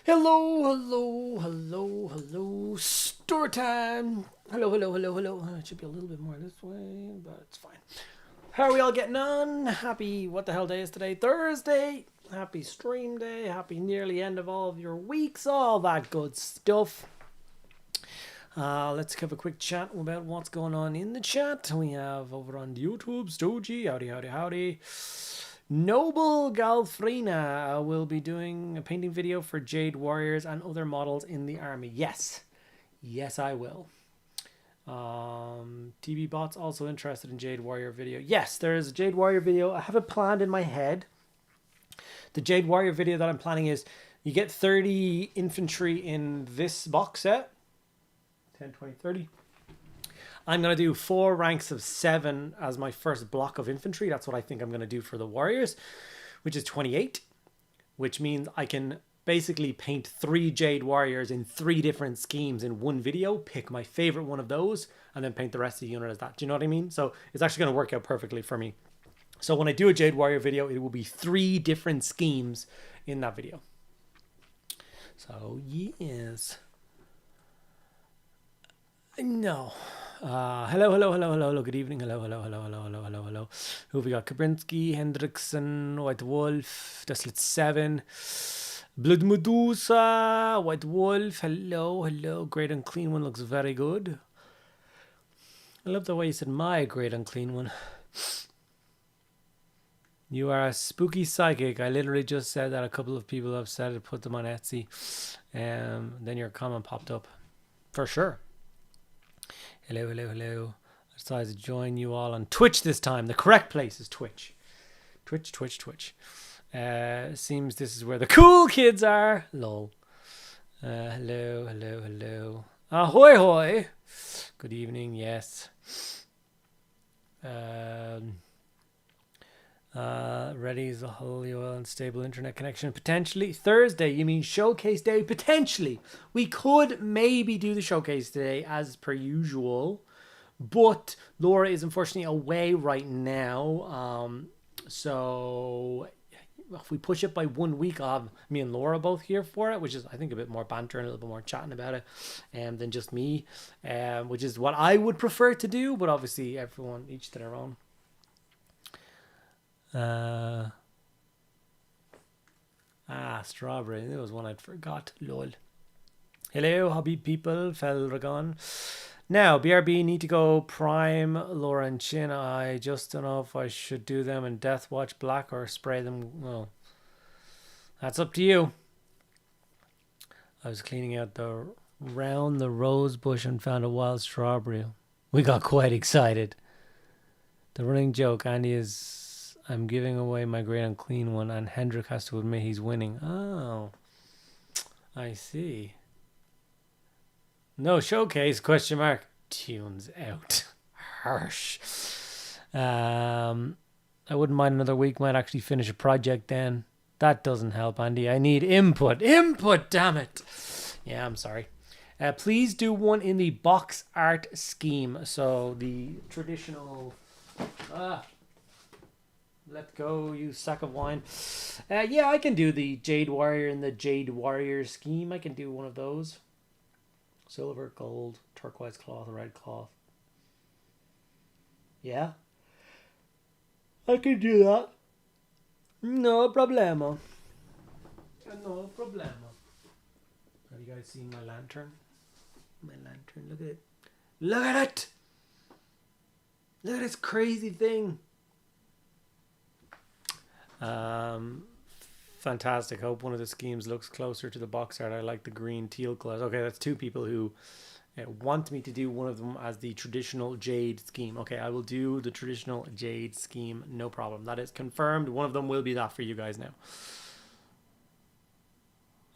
Hello, hello, hello, hello. Store time. Hello, hello, hello, hello. It should be a little bit more this way, but it's fine. How are we all getting on? Happy, what the hell day is today? Thursday. Happy stream day. Happy nearly end of all of your weeks. All that good stuff. Let's have a quick chat about what's going on in the chat. We have over on YouTube, Stogie. Howdy, howdy, howdy. Noble Galfrina will be doing a painting video for Jade Warriors and other models in the army. Yes. Yes, I will. TB Bot's also interested in Jade Warrior video. Yes, there is a Jade Warrior video. I have it planned in my head. The Jade Warrior video that I'm planning is you get 30 infantry in this box set. 10, 20, 30. I'm going to do 4 ranks of 7 as my first block of infantry. That's what I think I'm going to do for the Warriors, which is 28, which means I can basically paint 3 Jade Warriors in 3 different schemes in one video, pick my favorite one of those, and then paint the rest of the unit as that. Do you know what I mean? So it's actually going to work out perfectly for me. So when I do a Jade Warrior video, it will be 3 different schemes in that video. So, yes. No. Hello, hello, hello, hello, hello, good evening. Hello, hello, hello, hello, hello, hello, hello. Who have we got? Kabrinsky, Hendrickson, White Wolf, Desolate 7, Blood Medusa, White Wolf. Hello, hello. Great Unclean One looks very good. I love the way you said my Great Unclean One. You are a spooky psychic. I literally just said that. A couple of people have said it, put them on Etsy. Then your comment popped up. For sure. Hello, hello, hello. I decided to join you all on Twitch this time. The correct place is Twitch. Twitch, Twitch, Twitch. Seems this is where the cool kids are. Lol. Hello, hello, hello. Ahoy, hoy. Good evening, yes. Ready is a holy oil and stable internet connection. Potentially. Thursday, you mean showcase day? Potentially. We could maybe do the showcase today as per usual. But Laura is unfortunately away right now. So if we push it by 1 week, I'll have me and Laura both here for it, which is, I think, a bit more banter and a little bit more chatting about it than just me, which is what I would prefer to do. But obviously, everyone, each to their own. Strawberry. There was one I'd forgot. Lol. Hello, hobby people. Felragon. Now, BRB need to go prime Laura and Chin. I just don't know if I should do them in Death Watch Black or spray them. Well, that's up to you. I was cleaning out the round the rose bush and found a wild strawberry. We got quite excited. The running joke, Andy, is I'm giving away my Great Unclean One, and Hendrik has to admit he's winning. Oh, I see. No showcase, question mark. Tunes out. Harsh. I wouldn't mind another week. Might actually finish a project then. That doesn't help, Andy. I need input. Input, damn it. Yeah, I'm sorry. Please do one in the box art scheme. So the traditional... let go, you sack of wine. Yeah, I can do the Jade Warrior and the Jade Warrior scheme. I can do one of those. Silver, gold, turquoise cloth, red cloth. Yeah. I can do that. No problemo. No problemo. Have you guys seen my lantern? My lantern, look at it. Look at it! Look at this crazy thing. Fantastic. Hope one of the schemes looks closer to the box art. I like the green teal colors. Okay, that's 2 people who want me to do one of them as the traditional Jade scheme. Okay, I will do the traditional Jade scheme. No problem. That is confirmed. One of them will be that for you guys now.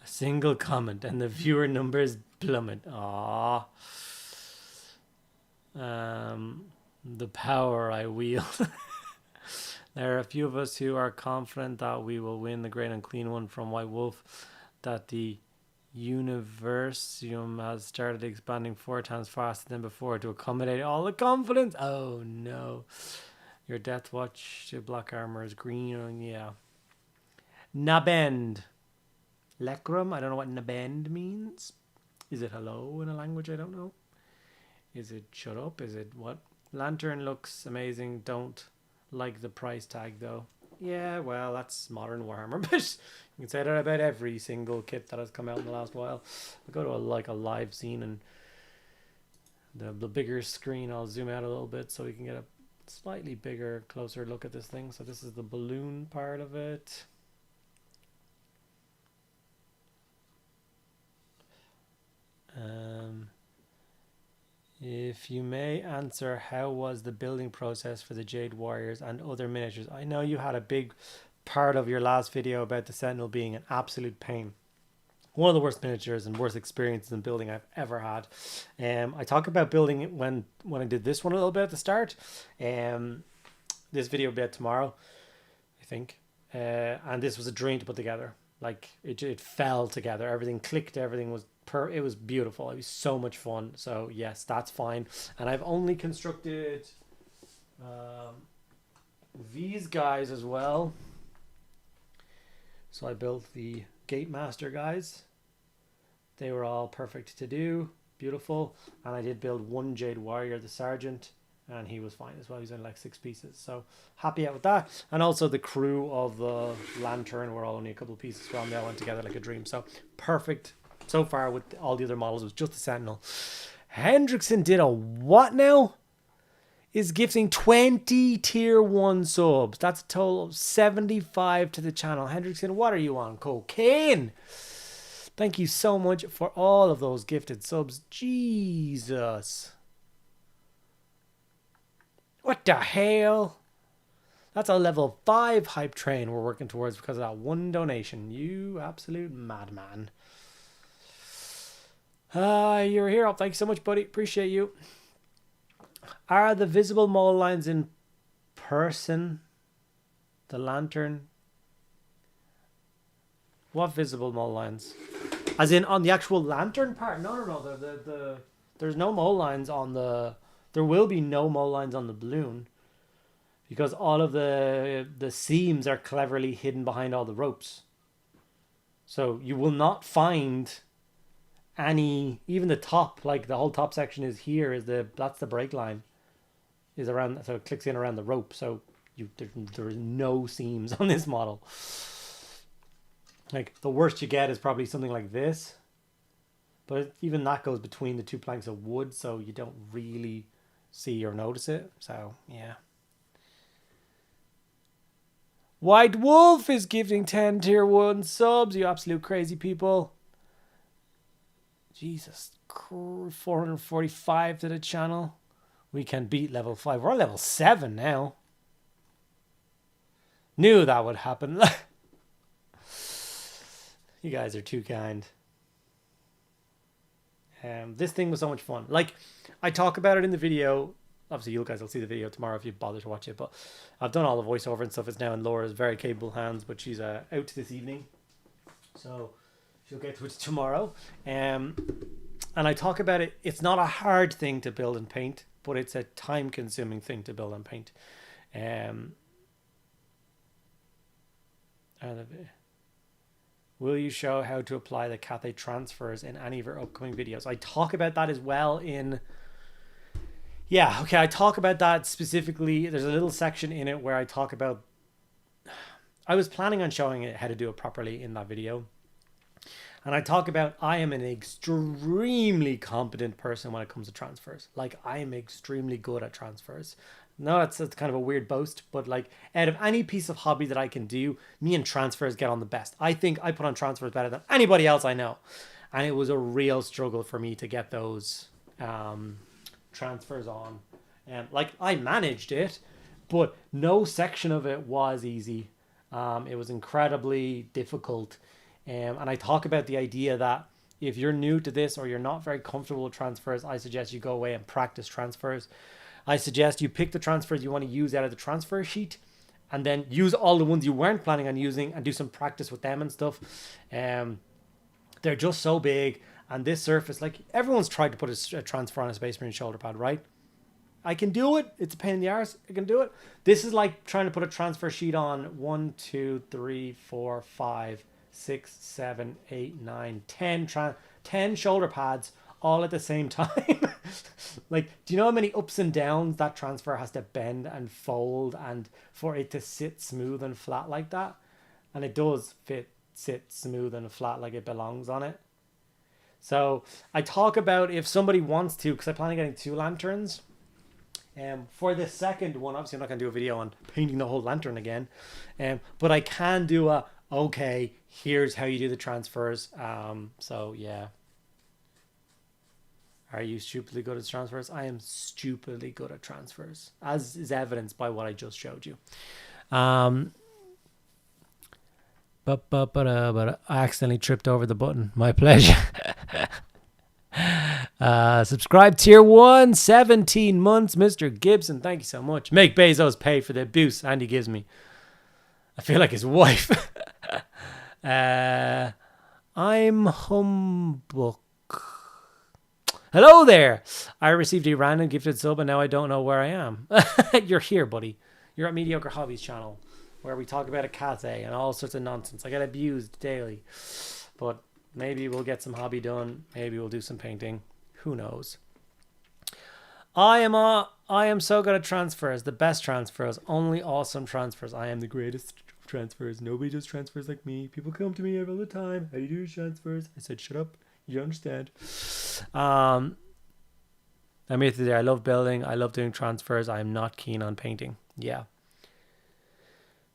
A single comment and the viewer numbers plummet. Aww. The power I wield. There are a few of us who are confident that we will win the Great Unclean One from White Wolf, that the Universium has started expanding 4 times faster than before to accommodate all the confidence. Oh no. Your Death Watch to black armor is green. Yeah. Nabend. Lekrum. I don't know what nabend means. Is it hello in a language I don't know? Is it shut up? Is it what? Lantern looks amazing. Don't like the price tag though. Yeah, well, that's modern Warhammer, but you can say that about every single kit that has come out in the last while. I'll go to a live scene, and the bigger screen, I'll zoom out a little bit so we can get a slightly bigger, closer look at this thing. So this is the balloon part of it. If you may answer, how was the building process for the Jade Warriors and other miniatures? I know you had a big part of your last video about the Sentinel being an absolute pain. One of the worst miniatures and worst experiences in building I've ever had. I talk about building it when I did this one a little bit at the start. This video will be out tomorrow, I think. And this was a dream to put together. Like it fell together. Everything clicked. Everything was it was beautiful. It was so much fun. So yes, that's fine. And I've only constructed these guys as well. So I built the Gate Master guys. They were all perfect to do. Beautiful. And I did build one Jade Warrior, the Sergeant, and he was fine as well. He's only like 6 pieces. So happy out with that. And also the crew of the Lantern were all only a couple of pieces from. They all went together like a dream. So perfect. So far with all the other models, it was just the Sentinel. Hendrickson did a what now? Is gifting 20 tier 1 subs. That's a total of 75 to the channel. Hendrickson, what are you on? Cocaine. Thank you so much for all of those gifted subs. Jesus. What the hell? That's a level 5 hype train we're working towards because of that one donation. You absolute madman. You're a hero. Thank you so much, buddy. Appreciate you. Are the visible mold lines in person? The Lantern? What visible mold lines? As in on the actual Lantern part? No. There's no mold lines on the... There will be no mold lines on the balloon. Because all of the seams are cleverly hidden behind all the ropes. So you will not find... any, even the top, like the whole top section is here, that's the brake line, is around, so it clicks in around the rope. So there is no seams on this model. Like the worst you get is probably something like this, but even that goes between the 2 planks of wood, so you don't really see or notice it. So yeah. White Wolf is gifting 10 tier 1 subs. You absolute crazy people. Jesus, 445 to the channel. We can beat level 5. We're on level 7 now. Knew that would happen. You guys are too kind. This thing was so much fun. Like, I talk about it in the video. Obviously, you guys will see the video tomorrow if you bother to watch it. But I've done all the voiceover and stuff. It's now in Laura's very capable hands. But she's out this evening. So... you'll get to it tomorrow. And I talk about it. It's not a hard thing to build and paint, but it's a time-consuming thing to build and paint. Will you show how to apply the Cathay transfers in any of your upcoming videos? I talk about that as well in... Yeah, okay, I talk about that specifically. There's a little section in it where I talk about... I was planning on showing it how to do it properly in that video. And I talk about I am an extremely competent person when it comes to transfers. Like, I am extremely good at transfers. No, that's kind of a weird boast, but like, out of any piece of hobby that I can do, me and transfers get on the best. I think I put on transfers better than anybody else I know. And it was a real struggle for me to get those transfers on. Like, I managed it, but no section of it was easy. It was incredibly difficult. And I talk about the idea that if you're new to this or you're not very comfortable with transfers, I suggest you go away and practice transfers. I suggest you pick the transfers you want to use out of the transfer sheet and then use all the ones you weren't planning on using and do some practice with them and stuff. They're just so big. And this surface, like, everyone's tried to put a transfer on a Space Marine shoulder pad, right? I can do it. It's a pain in the arse. I can do it. This is like trying to put a transfer sheet on 1, 2, 3, 4, 5 6, 7, 8, 9, 10 10 shoulder pads all at the same time. Like, do you know how many ups and downs that transfer has to bend and fold and for it to sit smooth and flat like that? And it does sit smooth and flat like it belongs on it. So I talk about if somebody wants to, because I plan on getting 2 lanterns. For the second one, obviously I'm not going to do a video on painting the whole lantern again. But I can do okay, here's how you do the transfers. So yeah. Are you stupidly good at transfers? I am stupidly good at transfers, as is evidenced by what I just showed you. But I accidentally tripped over the button. My pleasure. Subscribe tier 1, 17 months, Mr. Gibson. Thank you so much. Make Bezos pay for the abuse Andy gives me. I feel like his wife. I'm Humbug. Hello there. I received a random gifted sub and now I don't know where I am. You're here, buddy. You're at Mediocre Hobbies channel, where we talk about a cathay and all sorts of nonsense. I get abused daily. But maybe we'll get some hobby done. Maybe we'll do some painting. Who knows? I am so good at transfers. The best transfers. Only awesome transfers. I am the greatest of transfers. Nobody does transfers like me. People come to me all the time. How do you do your transfers? I said, shut up. You don't understand. I mean, today I love building. I love doing transfers. I am not keen on painting. Yeah.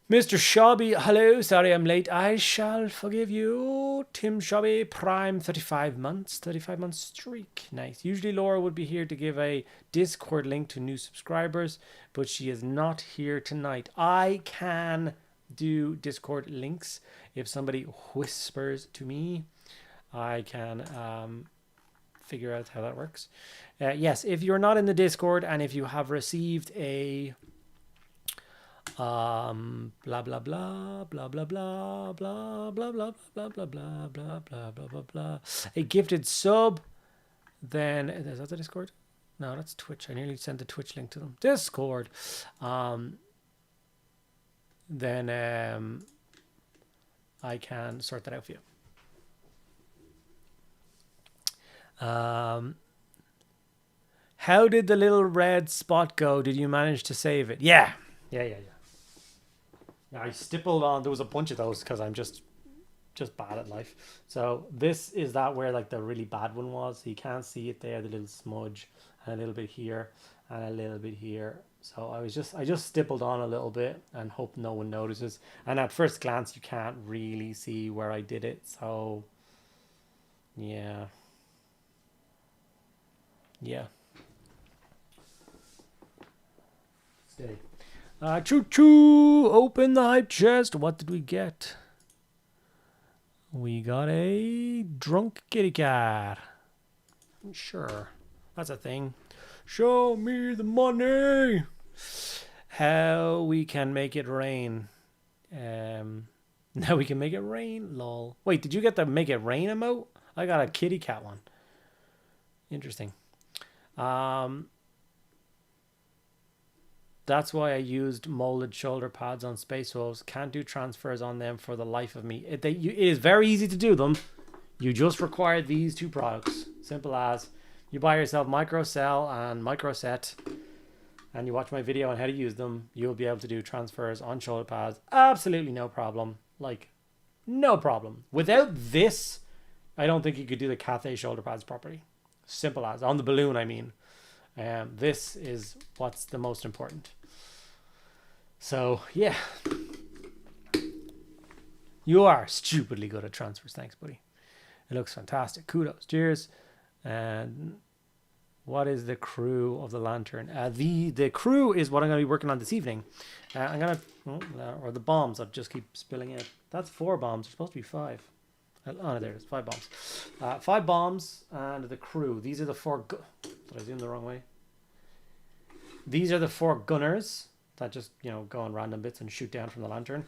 Mr. Shabby, hello. Sorry I'm late. I shall forgive you. Tim Shabby, Prime, 35 months. 35 month streak. Nice. Usually Laura would be here to give a Discord link to new subscribers, but she is not here tonight. I can do Discord links if somebody whispers to me. I can figure out how that works. Yes, if you're not in the Discord and if you have received a blah blah blah blah blah blah blah blah blah blah blah blah blah blah blah blah blah a gifted sub, then is that the Discord? No, that's Twitch. I nearly sent the Twitch link to them. Discord. Then I can sort that out for you. How did the little red spot go? Did you manage to save it? Yeah. I stippled on. There was a bunch of those because I'm just bad at life. So this is that where like the really bad one was. So you can't see it there. The little smudge and a little bit here and a little bit here. So I just stippled on a little bit and hope no one notices. And at first glance, you can't really see where I did it. So yeah. Steady. Choo-choo! Open the hype chest. What did we get? We got a drunk kitty cat. Sure. That's a thing. Show me the money. How we can make it rain. Now we can make it rain. Lol. Wait, did you get the make it rain emote? I got a kitty cat one. Interesting. That's why I used molded shoulder pads on Space Wolves. Can't do transfers on them for the life of me. It is very easy to do them. You just require these 2 products. Simple as. You buy yourself Microcell and Microset, and you watch my video on how to use them. You'll be able to do transfers on shoulder pads. Absolutely no problem. Like, no problem. Without this, I don't think you could do the Cathay shoulder pads properly. Simple as. On the balloon, I mean. This is what's the most important. So, yeah. You are stupidly good at transfers. Thanks, buddy. It looks fantastic. Kudos. Cheers. And what is the crew of the lantern? The crew is what I'm going to be working on this evening. I'm going to... or the bombs that just keep spilling in. That's 4 bombs. There's supposed to be 5. Oh, no, there it is. 5 bombs. 5 bombs and the crew. These are the 4... Did I zoom the wrong way? These are the 4 gunners that just, go on random bits and shoot down from the lantern.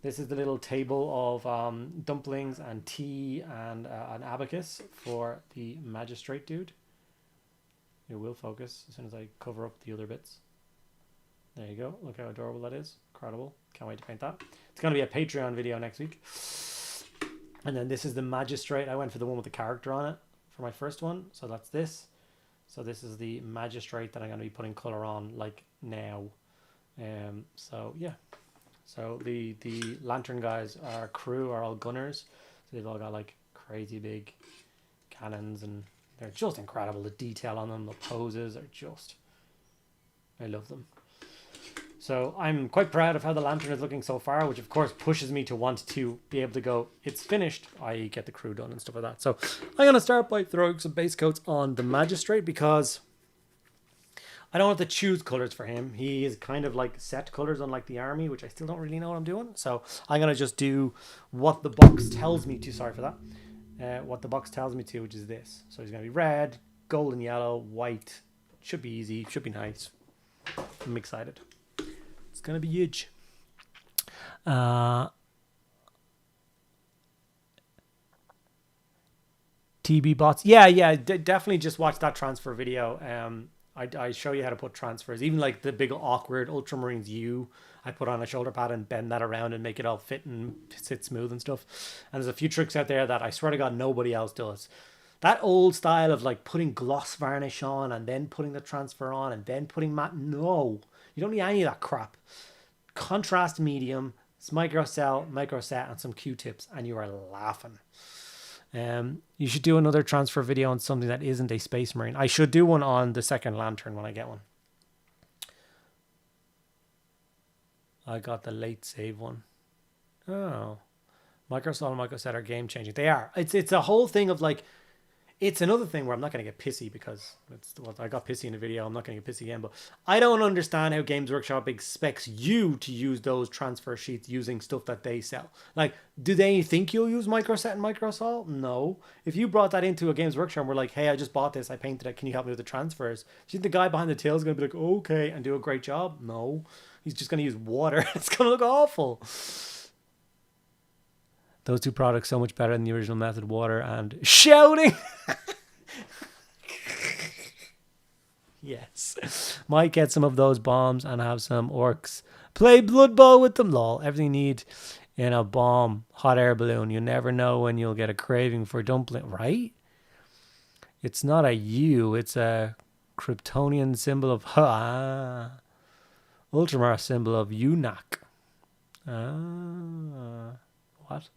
This is the little table of dumplings and tea and an abacus for the Magistrate dude. It will focus as soon as I cover up the other bits. There you go. Look how adorable that is. Incredible. Can't wait to paint that. It's going to be a Patreon video next week. And then this is the Magistrate. I went for the one with the character on it for my first one. So that's this. So this is the Magistrate that I'm going to be putting color on like now. So yeah. So the lantern guys, our crew are all gunners. So they've all got like crazy big cannons and they're just incredible. The detail on them, the poses are just, I love them. So I'm quite proud of how the lantern is looking so far, which of course pushes me to want to be able to go, it's finished, I get the crew done and stuff like that. So I'm going to start by throwing some base coats on the Magistrate because I don't have to choose colors for him. He is kind of like set colors, unlike the army, which I still don't really know what I'm doing. So I'm going to just do what the box tells me to. Sorry for that. What the box tells me to, which is this. So he's going to be red, golden yellow, white. Should be easy. Should be nice. I'm excited. It's going to be huge. TB bots. Yeah. Definitely just watch that transfer video. I show you how to put transfers, even like the big awkward Ultramarines U. I put on a shoulder pad and bend that around and make it all fit and sit smooth and stuff. And there's a few tricks out there that I swear to God nobody else does. That old style of like putting gloss varnish on and then putting the transfer on and then putting matte. No, you don't need any of that crap. Contrast medium, microcell, microset, and some Q-tips, and you are laughing. You should do another transfer video on something that isn't a Space Marine. I should do one on the second lantern when I get one. I got the late save one. Oh, Microsol and Microset are game changing. They are. It's a whole thing of like, it's another thing where I'm not going to get pissy because I got pissy in the video. I'm not going to get pissy again, but I don't understand how Games Workshop expects you to use those transfer sheets using stuff that they sell. Like, do they think you'll use Microset and Microsol? No. If you brought that into a Games Workshop and we're like, hey, I just bought this, I painted it, can you help me with the transfers? Do you think the guy behind the till is going to be like, okay, and do a great job? No. He's just going to use water. It's going to look awful. Those two products so much better than the original method, water and shouting. Yes. Might get some of those bombs and have some orcs. Play Blood Bowl with them, lol. Everything you need in a bomb, hot air balloon. You never know when you'll get a craving for dumpling, right? It's not a U, it's a Kryptonian symbol of Ultramar symbol of UNAC. What?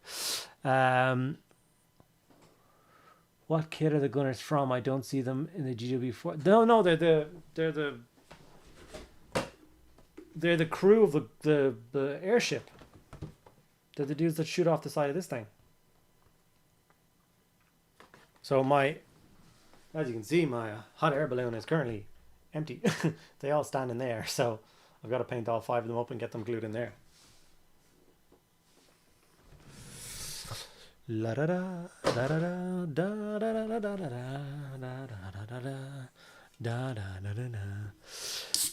What kit are the gunners from? I don't see them in the GW4. No, they're the crew of the airship. They're the dudes that shoot off the side of this thing. So as you can see, my hot air balloon is currently empty. They all stand in there, so I've got to paint all 5 of them up and get them glued in there. La da da da da da da da da da da da da da.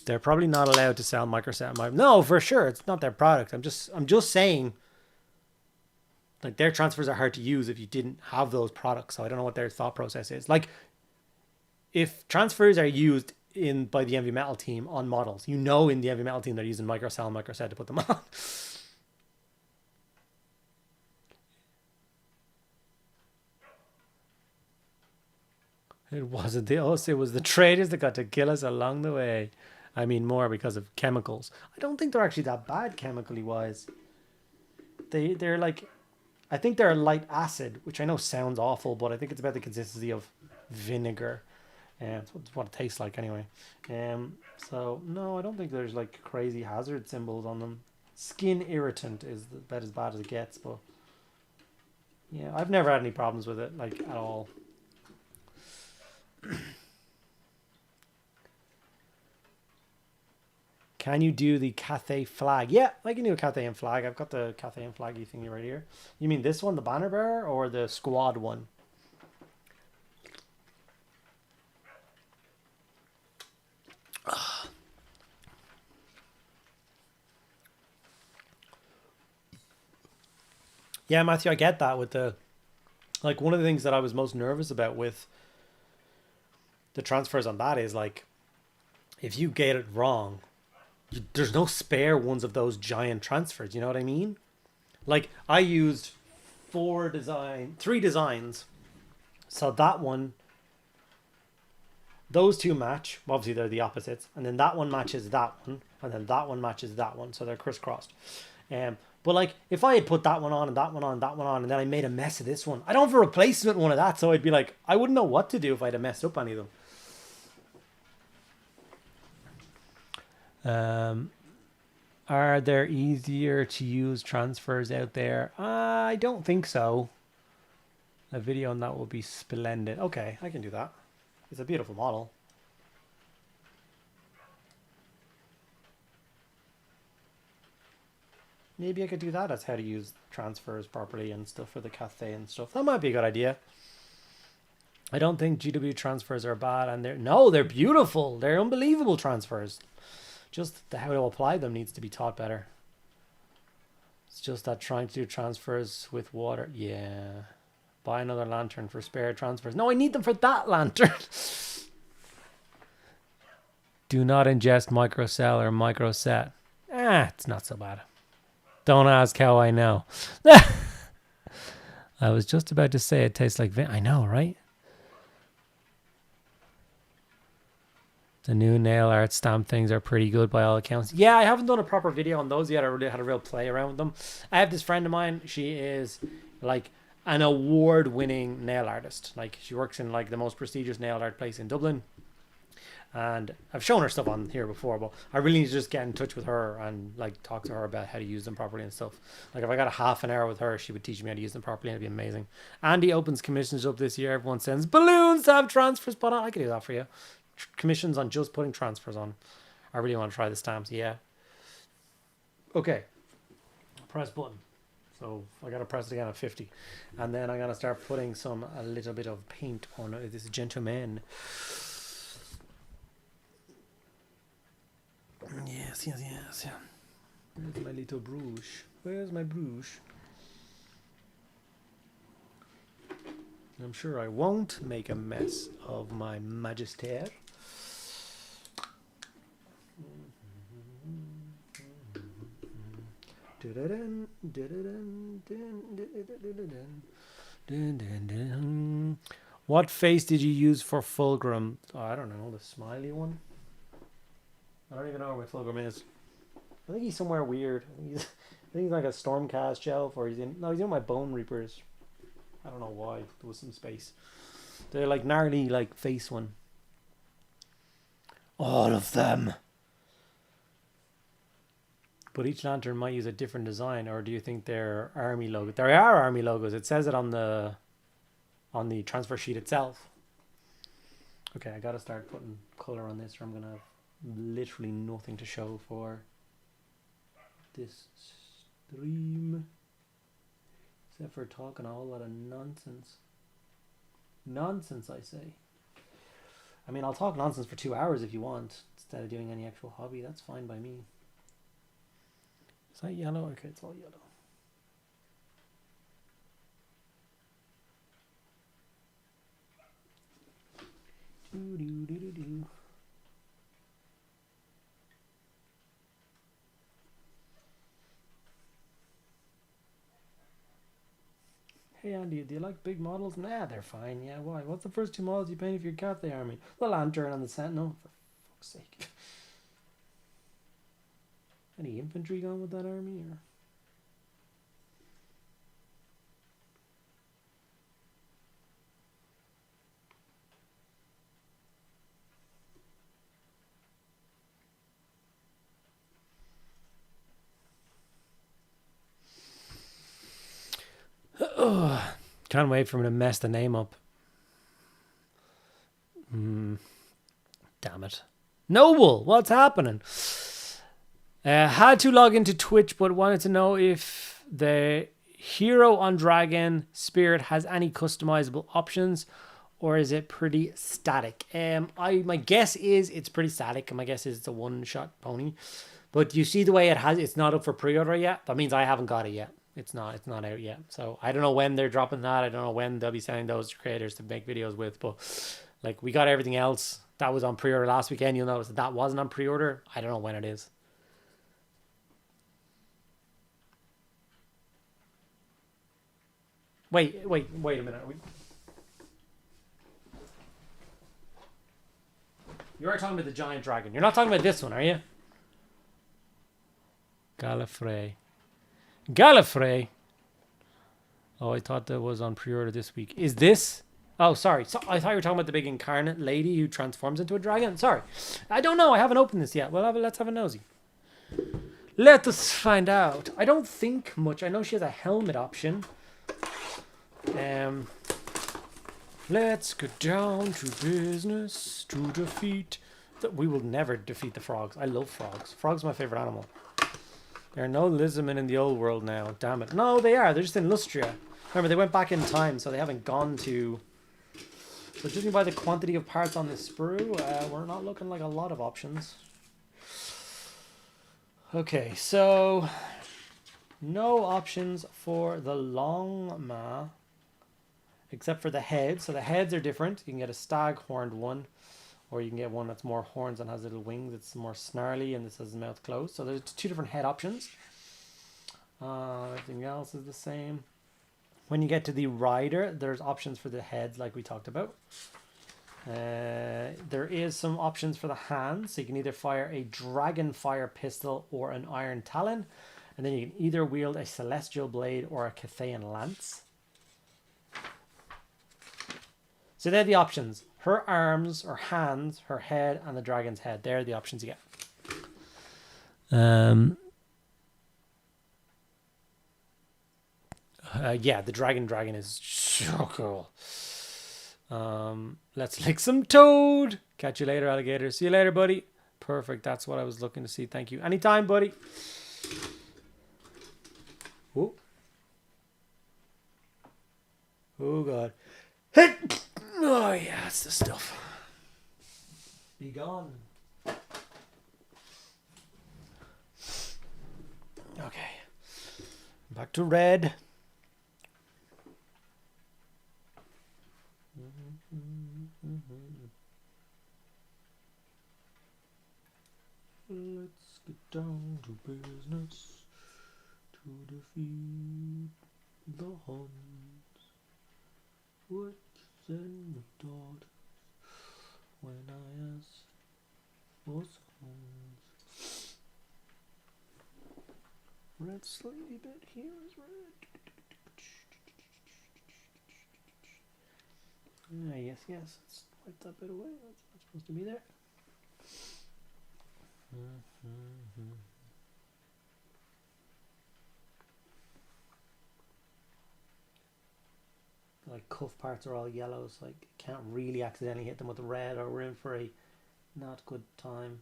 They're probably not allowed to sell Microset. No, for sure, it's not their product. I'm just saying, like, their transfers are hard to use if you didn't have those products. So I don't know what their thought process is. Like, if transfers are used by the Envy Metal team on models, in the Envy Metal team they're using Microcell and Microset to put them on. It wasn't us, it was the traders that got to kill us along the way. I mean, more because of chemicals. I don't think they're actually that bad chemically wise. They're like, I think they're light acid, which I know sounds awful, but I think it's about the consistency of vinegar. It's what it tastes like anyway. So no, I don't think there's like crazy hazard symbols on them. Skin irritant is about as bad as it gets, but yeah, I've never had any problems with it, like, at all. Can you do the Cathay flag? Yeah, I can do a Cathay and flag. I've got the Cathay and flaggy thingy right here. You mean this one, the banner bearer, or the squad one? Yeah, Matthew, I get that with the, like, one of the things that I was most nervous about with the transfers on that is, like, if you get it wrong, there's no spare ones of those giant transfers, you know what I mean? Like, I used three designs. So that one, those two match. Obviously, they're the opposites. And then that one matches that one. And then that one matches that one. So they're crisscrossed. But like, if I had put that one on and that one on and that one on, and then I made a mess of this one, I don't have a replacement one of that. So I'd be like, I wouldn't know what to do if I'd have messed up any of them. Are there easier to use transfers out there? I don't think so. A video on that will be splendid. Okay, I can do that. It's a beautiful model. Maybe I could do that as how to use transfers properly and stuff for the Cathay and stuff. That might be a good idea. I don't think GW transfers are bad, and they're beautiful. They're unbelievable transfers. Just how to apply them needs to be taught better. It's just that trying to do transfers with water. Yeah. Buy another lantern for spare transfers. No, I need them for that lantern. Do not ingest microcell or microset. It's not so bad. Don't ask how I know. I was just about to say it tastes like I know, right? The new nail art stamp things are pretty good by all accounts. Yeah, I haven't done a proper video on those yet. I really had a real play around with them. I have this friend of mine. She is like an award-winning nail artist. Like, she works in like the most prestigious nail art place in Dublin. And I've shown her stuff on here before, but I really need to just get in touch with her and like talk to her about how to use them properly and stuff. Like, if I got a half an hour with her, she would teach me how to use them properly, and it'd be amazing. Andy opens commissions up this year. Everyone sends balloons to have transfers put on. I can do that for you. Commissions on just putting transfers on. I really want to try the stamps. Yeah. Okay. Press button. So I gotta press it again at 50, and then I'm gonna start putting a little bit of paint on this gentleman. Yes. Where's my little brush? Where's my brush? I'm sure I won't make a mess of my Magistrate. What face did you use for Fulgrim? Oh, I don't know, the smiley one. I don't even know where my Fulgrim is. I think he's somewhere weird. I think he's like a Stormcast shelf, or he's in my Bone Reapers. I don't know why. There was some space. They're like gnarly, like face one. All of them. But each lantern might use a different design, or do you think they're army logos? There are army logos. It says it on the transfer sheet itself. Okay, I gotta start putting color on this, or I'm gonna have literally nothing to show for this stream, except for talking a whole lot of nonsense. Nonsense, I say. I mean, I'll talk nonsense for 2 hours if you want, instead of doing any actual hobby. That's fine by me. Is that yellow? Okay, it's all yellow. Do. Hey Andy, do you like big models? Nah, they're fine. Yeah, why? What's the first two models you painted for your Cathay army? The Lantern and the Sentinel, for fuck's sake. Any infantry gone with that army, or? Can't wait for him to mess the name up. Damn it. Noble, what's happening? Had to log into Twitch, but wanted to know if the hero on Dragon Spirit has any customizable options, or is it pretty static? My guess is it's pretty static, and my guess is it's a one-shot pony. But you see the way it's not up for pre-order yet. That means I haven't got it yet. It's not out yet. So I don't know when they're dropping that. I don't know when they'll be sending those to creators to make videos with. But like, we got everything else that was on pre-order last weekend. You'll notice that wasn't on pre-order. I don't know when it is. Wait a minute. You are talking about the giant dragon. You're not talking about this one, are you? Gallifrey. Oh, I thought that was on pre-order this week. Is this? Oh, sorry. So, I thought you were talking about the big incarnate lady who transforms into a dragon. Sorry. I don't know. I haven't opened this yet. Well, let's have a nosy. Let us find out. I don't think much. I know she has a helmet option. Let's get down to business to defeat. We will never defeat the frogs. I love frogs. Frogs are my favorite animal. There are no lizardmen in the old world now. Damn it. No, they are. They're just in Lustria. Remember, they went back in time, so they haven't gone to... But judging by the quantity of parts on this sprue, we're not looking like a lot of options. Okay, so... No options for the Longma, except for the heads. So the heads are different. You can get a stag-horned one, or you can get one that's more horns and has little wings. It's more snarly, and this has the mouth closed. So there's two different head options. Everything else is the same. When you get to the rider, there's options for the heads, like we talked about. There is some options for the hands. So you can either fire a dragon fire pistol or an iron talon. And then you can either wield a celestial blade or a Cathayan lance. So they're the options. Her arms, her hands, her head, and the dragon's head. They're the options you get. Yeah, the dragon is so cool. Let's lick some toad. Catch you later, alligator. See you later, buddy. Perfect. That's what I was looking to see. Thank you. Anytime, buddy. Oh. Oh, God. Oh, yeah, that's the stuff. Be gone. Okay. Back to red. Let's get down to business to defeat the Huns. What's in the daughters when I ask for sons? Red sleepy bit here is red. Yes. Let's wipe that bit away. That's not supposed to be there. Like cuff parts are all yellow, so like can't really accidentally hit them with the red, or we're in for a not good time.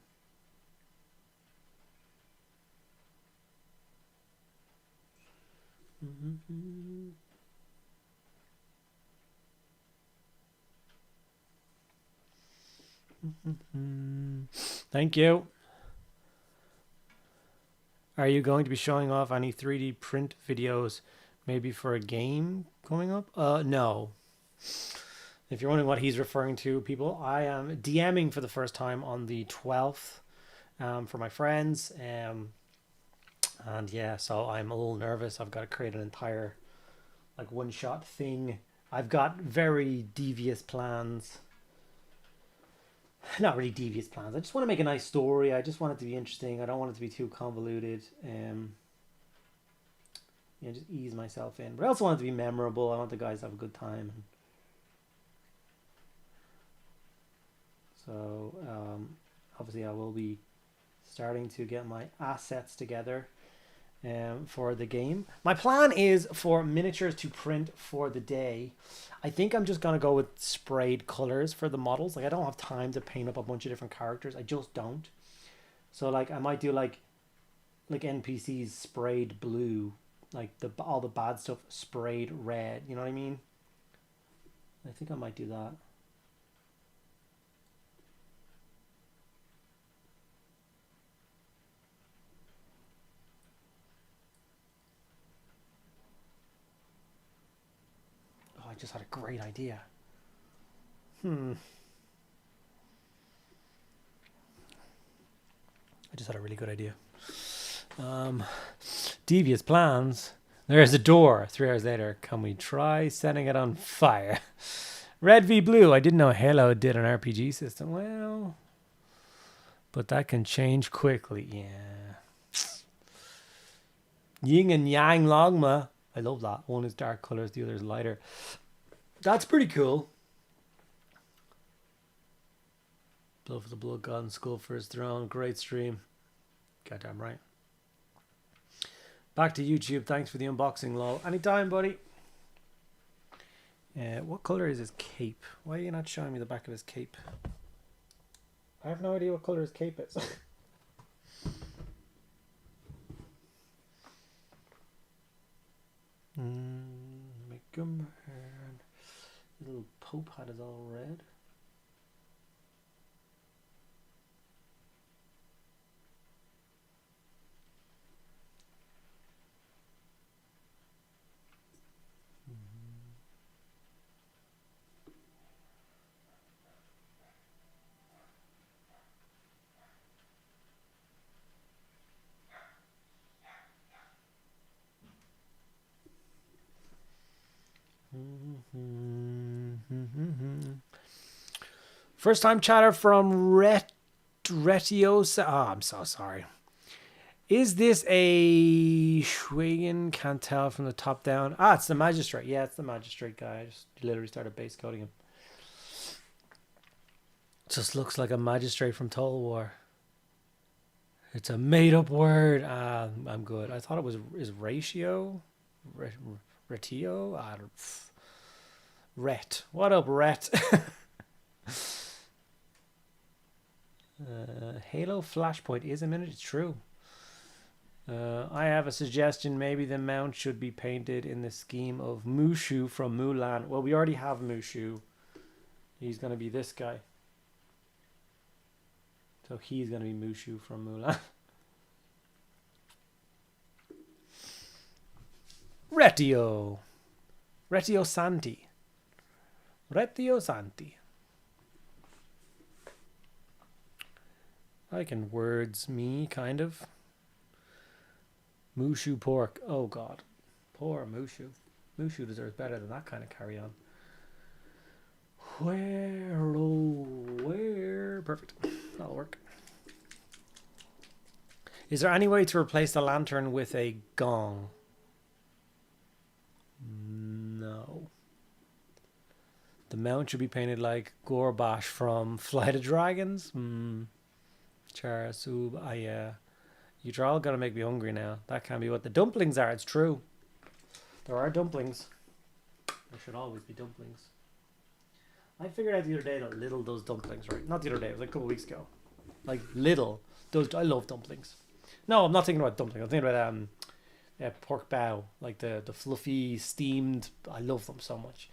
Thank you. Are you going to be showing off any 3D print videos, maybe for a game coming up? No. If you're wondering what he's referring to, people, I am DMing for the first time on the 12th for my friends. And yeah, so I'm a little nervous. I've got to create an entire like one-shot thing. I've got very devious plans. Not really devious plans. I just want to make a nice story. I just want it to be interesting. I don't want it to be too convoluted. Just ease myself in. But I also want it to be memorable. I want the guys to have a good time. So, obviously I will be starting to get my assets together for the game. My plan is for miniatures to print for the day. I think I'm just going to go with sprayed colors for the models. Like, I don't have time to paint up a bunch of different characters. I just don't. So, like, I might do, like NPCs sprayed blue. Like, all the bad stuff sprayed red. You know what I mean? I think I might do that. I just had a great idea. I just had a really good idea. Devious plans. There's a door. 3 hours later, can we try setting it on fire? Red v blue. I didn't know Halo did an RPG system. Well, but that can change quickly. Yeah. Yin and Yang Longma. I love that. One is dark colors, the other is lighter. That's pretty cool. Blood for the Blood God and Skull for his throne. Great stream. Goddamn right. Back to YouTube. Thanks for the unboxing, lol. Anytime, buddy. What color is his cape? Why are you not showing me the back of his cape? I have no idea what color his cape is. Make him. Little Pope hat is all red. First time chatter from Retiosa. Oh, I'm so sorry. Is this a Schwagen? Can't tell from the top down. Ah, it's the Magistrate. Yeah, it's the Magistrate guy. I just literally started base coding him. Just looks like a Magistrate from Total War. It's a made up word. I'm good. I thought it was ratio. Retio? I don't. Ret. What up, Ret? Halo Flashpoint is a minute. It's true. I have a suggestion. Maybe the mount should be painted in the scheme of Mushu from Mulan. Well, we already have Mushu. He's going to be this guy. So he's going to be Mushu from Mulan. Retio. Retio Santi. Retio Santi. I can words me, kind of. Mushu pork. Oh, God. Poor Mushu. Mushu deserves better than that kind of carry on. Where, oh, where? Perfect. That'll work. Is there any way to replace the lantern with a gong? No. The mount should be painted like Gorbash from Flight of Dragons. Chara, Sub, you're all gonna make me hungry now. That can't be what the dumplings are. It's true. There are dumplings. There should always be dumplings. I figured out the other day that Lidl does dumplings, right? Not the other day. It was like a couple of weeks ago. Like Lidl does. I love dumplings. No, I'm not thinking about dumplings. I'm thinking about pork bow, like the fluffy steamed. I love them so much.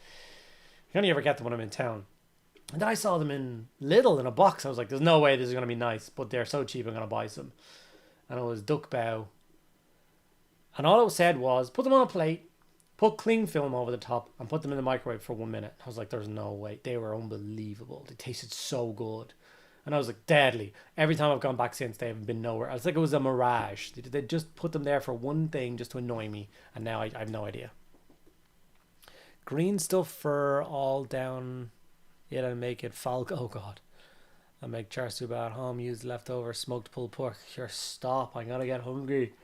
You only ever get them when I'm in town. And then I saw them in Lidl in a box. I was like, there's no way this is going to be nice, but they're so cheap, I'm going to buy some. And it was duck bow. And all it said was, put them on a plate, put cling film over the top, and put them in the microwave for 1 minute. I was like, there's no way. They were unbelievable. They tasted so good. And I was like, deadly. Every time I've gone back since, they haven't been nowhere. I was like, it was a mirage. They just put them there for one thing just to annoy me. And now I have no idea. Green stuff for all down it and make it falco. Oh, God. I make char siu at home, use leftover smoked pulled pork. Here, stop. I'm going to get hungry.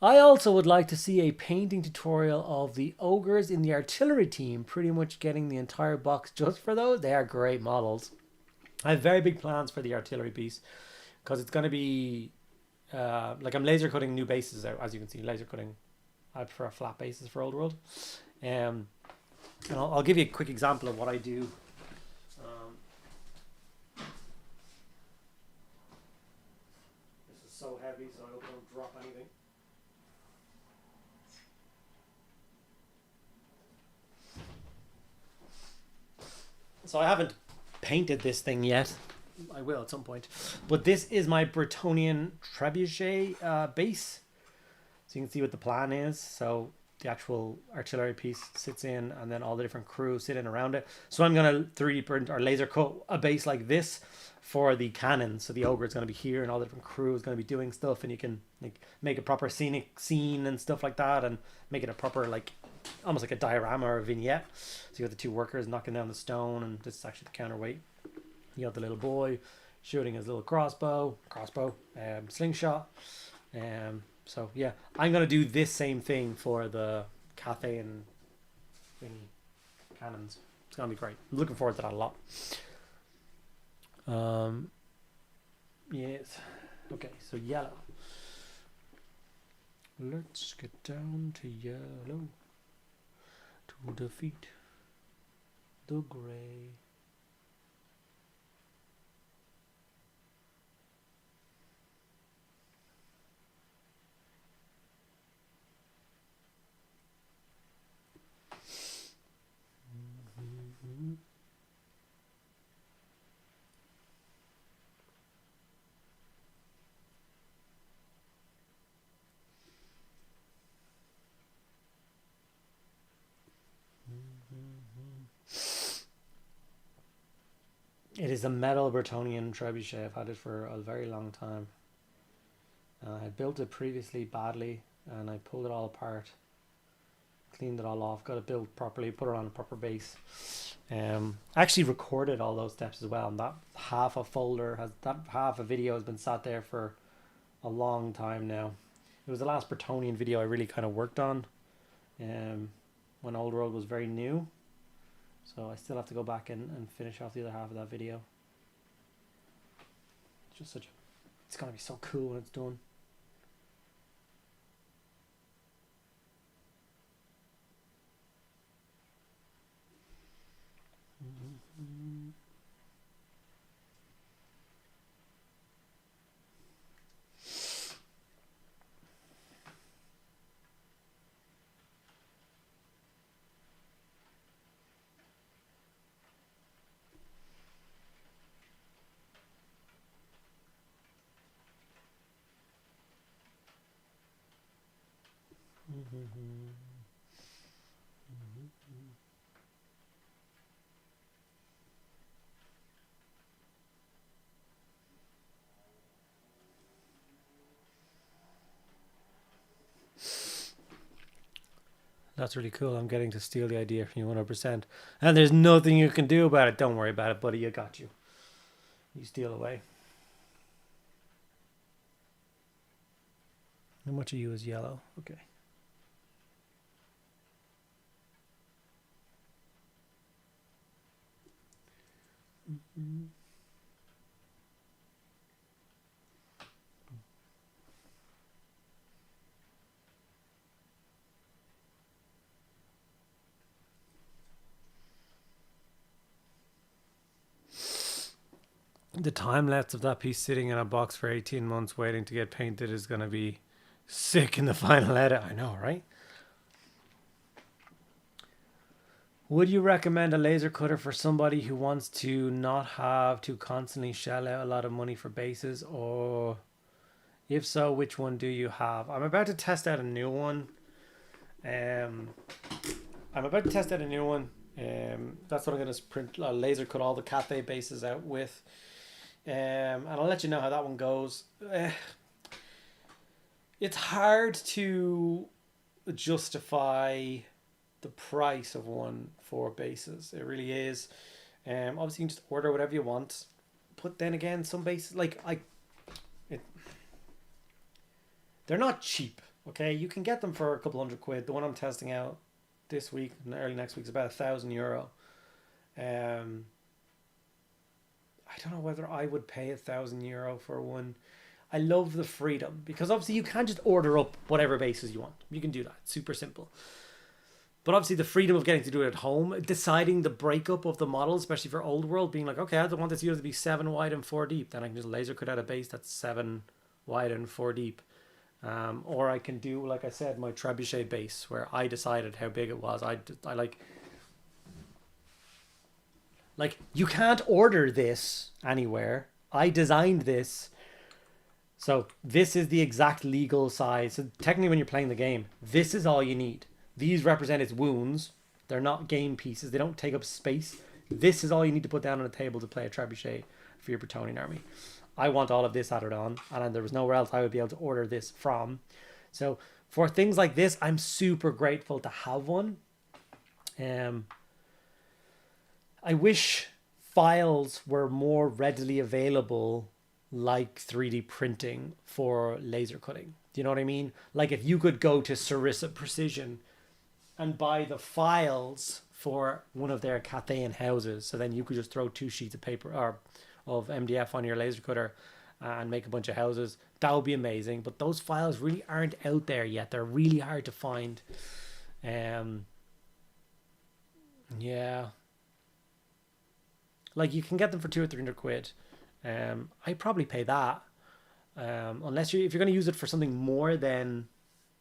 I also would like to see a painting tutorial of the ogres in the artillery team, pretty much getting the entire box just for those. They are great models. I have very big plans for the artillery piece because it's going to be like I'm laser cutting new bases out, as you can see. Laser cutting, I prefer flat bases for Old World. And I'll give you a quick example of what I do. This is so heavy, so I hope I don't drop anything. So I haven't painted this thing yet. I will at some point. But this is my Bretonian trebuchet base. So you can see what the plan is. So the actual artillery piece sits in, and then all the different crew sit in around it. So I'm going to 3D print or laser cut a base like this for the cannon. So the ogre is going to be here, and all the different crew is going to be doing stuff, and you can like make a proper scenic scene and stuff like that, and make it a proper like almost like a diorama or a vignette. So you got the two workers knocking down the stone, and this is actually the counterweight. You got the little boy shooting his little crossbow, slingshot. So yeah, I'm gonna do this same thing for the Cathay and thingy cannons. It's gonna be great. I'm looking forward to that a lot. Yes. Okay, so yellow. Let's get down to yellow to defeat the gray. It is a metal Bretonnian trebuchet. I've had it for a very long time. I built it previously badly, and I pulled it all apart, cleaned it all off, got it built properly, put it on a proper base. I actually recorded all those steps as well, and that half a video has been sat there for a long time now. It was the last Bretonnian video I really kind of worked on, when Old World was very new. So I still have to go back and finish off the other half of that video. It's just it's gonna be so cool when it's done. That's really cool. I'm getting to steal the idea from you 100%. And there's nothing you can do about it. Don't worry about it, buddy. I got you. You steal away. How much of you is yellow? Okay. The time lapse of that piece sitting in a box for 18 months waiting to get painted is going to be sick in the final edit. I know, right? Would you recommend a laser cutter for somebody who wants to not have to constantly shell out a lot of money for bases? Or if so, which one do you have? I'm about to test out a new one. That's what I'm going to print, laser cut all the Cathay bases out with. And I'll let you know how that one goes. It's hard to justify the price of one for bases. It really is. Obviously you can just order whatever you want, but then again, some bases they're not cheap. Okay, you can get them for a couple £100. The one I'm testing out this week and early next week is about €1,000. I don't know whether I would pay €1,000 for one. I love the freedom, because obviously you can't just order up whatever bases you want. You can do that. It's super simple. But obviously the freedom of getting to do it at home, deciding the breakup of the model, especially for Old World, being like, okay, I don't want this unit to be 7 wide and 4 deep. Then I can just laser cut out a base that's 7 wide and 4 deep. Or I can do, like I said, my trebuchet base where I decided how big it was. I like, you can't order this anywhere. I designed this. So this is the exact legal size. So technically when you're playing the game, this is all you need. These represent its wounds. They're not game pieces. They don't take up space. This is all you need to put down on a table to play a trebuchet for your Bretonnian army. I want all of this added on, and there was nowhere else I would be able to order this from. So for things like this, I'm super grateful to have one. I wish files were more readily available, like 3D printing for laser cutting. Do you know what I mean? Like if you could go to Sarissa Precision and buy the files for one of their Cathayan houses, so then you could just throw 2 sheets of paper or of MDF on your laser cutter and make a bunch of houses. That would be amazing. But those files really aren't out there yet. They're really hard to find. Yeah. Like you can get them for 200 or 300 quid. I'd probably pay that. Unless if you're going to use it for something more than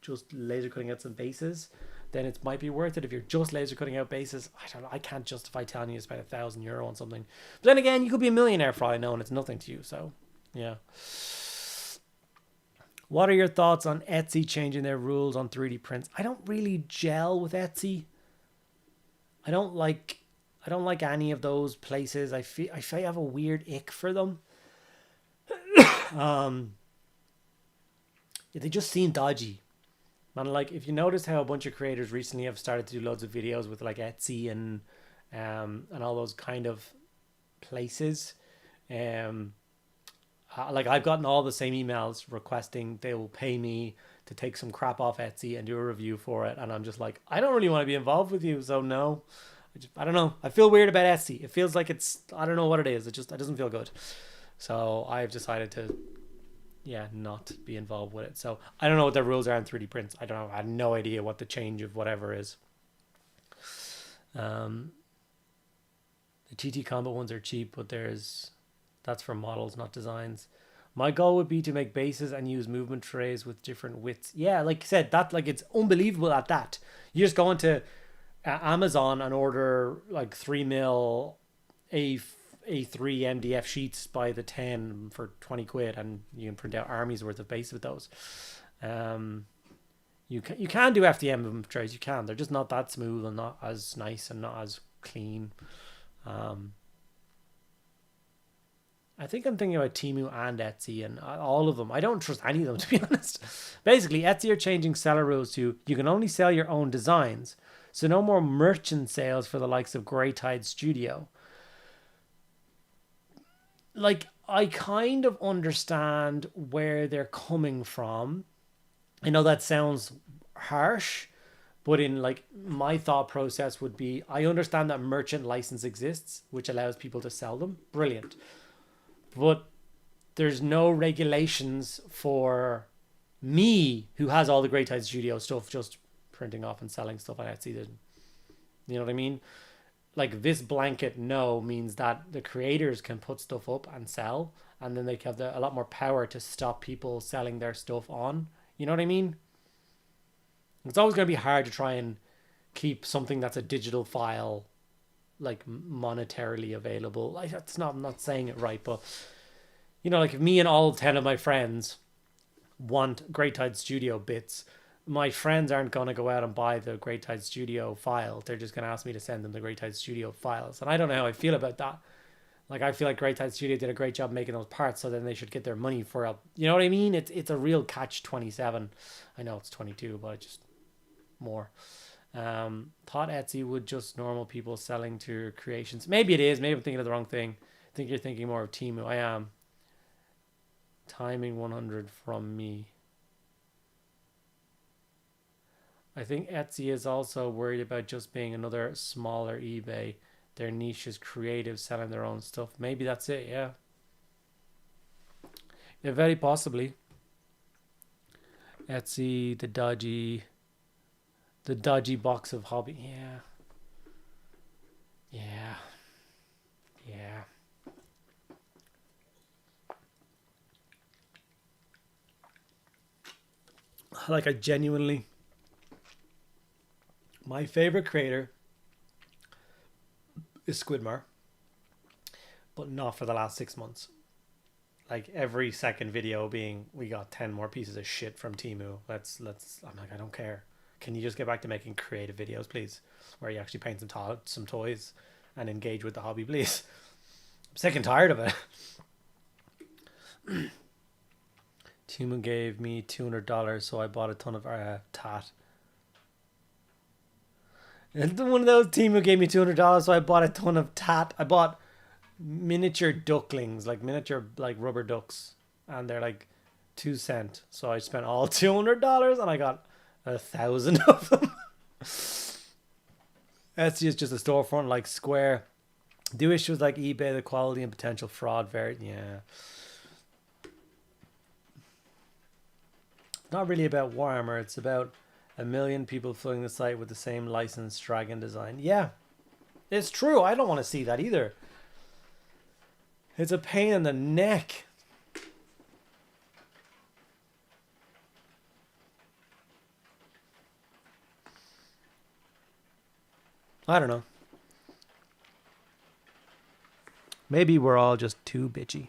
just laser cutting out some bases, then it might be worth it. If you're just laser cutting out bases, I don't know. I can't justify telling you to spend €1,000 on something. But then again, you could be a millionaire for all I know, and it's nothing to you. So, yeah. What are your thoughts on Etsy changing their rules on 3D prints? I don't really gel with Etsy. I don't like any of those places. I feel I have a weird ick for them. They just seem dodgy. Man, like if you notice how a bunch of creators recently have started to do loads of videos with like Etsy and all those kind of places, like I've gotten all the same emails requesting they will pay me to take some crap off Etsy and do a review for it, and I'm just like, I don't really want to be involved with you, so no. I don't know. I feel weird about Etsy. It feels like I don't know what it is. It doesn't feel good. So I've decided to, not be involved with it. So I don't know what the rules are on 3D prints. I don't know. I have no idea what the change of whatever is. The TT Combat ones are cheap, but that's for models, not designs. My goal would be to make bases and use movement trays with different widths. Yeah, like I said, it's unbelievable at that. You just go into Amazon and order like 3mm A3 MDF sheets by the 10 for 20 quid, and you can print out armies worth of base with those. You can do FDM movement trays. You can. They're just not that smooth and not as nice and not as clean. I think I'm thinking about Temu and Etsy and all of them. I don't trust any of them, to be honest. Basically, Etsy are changing seller rules to you can only sell your own designs. So no more merchant sales for the likes of Grey Tide Studio. Like, I kind of understand where they're coming from. I know that sounds harsh, but in like my thought process would be, I understand that merchant license exists, which allows people to sell them. Brilliant. But there's no regulations for me, who has all the Grey Tide Studio stuff, just printing off and selling stuff on Etsy. You know what I mean? Like this blanket no means that the creators can put stuff up and sell, and then they have a lot more power to stop people selling their stuff on. You know what I mean? It's always going to be hard to try and keep something that's a digital file like monetarily available. Like I'm not saying it right, but you know, like if me and all 10 of my friends want Grey Tide Studio bits, my friends aren't going to go out and buy the Grey Tide Studio file. They're just going to ask me to send them the Grey Tide Studio files. And I don't know how I feel about that. Like, I feel like Grey Tide Studio did a great job making those parts, so then they should get their money for it. You know what I mean? It's a real catch-27. I know it's 22, but just more. Thought Etsy would just normal people selling to creations. Maybe it is. Maybe I'm thinking of the wrong thing. I think you're thinking more of Temu. I am. Timing 100 from me. I think Etsy is also worried about just being another smaller eBay. Their niche is creative, selling their own stuff. Maybe that's it, yeah. Yeah, very possibly. Etsy, the dodgy box of hobby. Yeah. Like, I genuinely... My favorite creator is Squidmar, but not for the last 6 months. Like every second video being, we got 10 more pieces of shit from Temu. I'm like, I don't care. can you just get back to making creative videos, please? Where you actually paint some toys and engage with the hobby, please. I'm sick and tired of it. Timu gave me $200, so I bought a ton of tat. And one of those Timu gave me $200, so I bought a ton of tat. I bought miniature ducklings, like miniature like rubber ducks, and they're like 2 cents. So I spent all $200 and I got 1,000 of them. Etsy is just a storefront like Square. Do issues like eBay, the quality and potential fraud vary. Yeah. It's not really about Warhammer. It's about 1 million people filling the site with the same licensed dragon design. Yeah, it's true. I don't want to see that either. It's a pain in the neck. I don't know. Maybe we're all just too bitchy.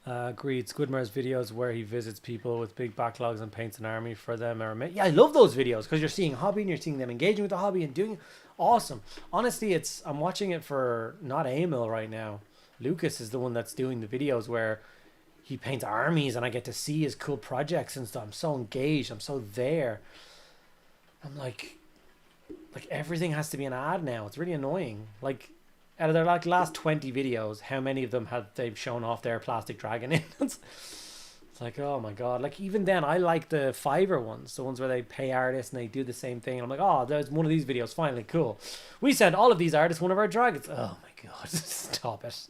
Agreed. Squidmar's videos where he visits people with big backlogs and paints an army for them. Yeah, I love those videos because you're seeing hobby and you're seeing them engaging with the hobby and doing awesome. Honestly, I'm watching it for not Emil right now. Lucas is the one that's doing the videos where he paints armies and I get to see his cool projects and stuff. I'm so engaged. I'm so there. I'm like everything has to be an ad now. It's really annoying. Like, out of their like last 20 videos, how many of them have they've shown off their plastic dragon in? It's like, oh my god. Like, even then, I like the Fiverr ones, the ones where they pay artists and they do the same thing. And I'm like, oh, there's one of these videos. Finally, cool. We sent all of these artists one of our dragons. Oh my god, stop it.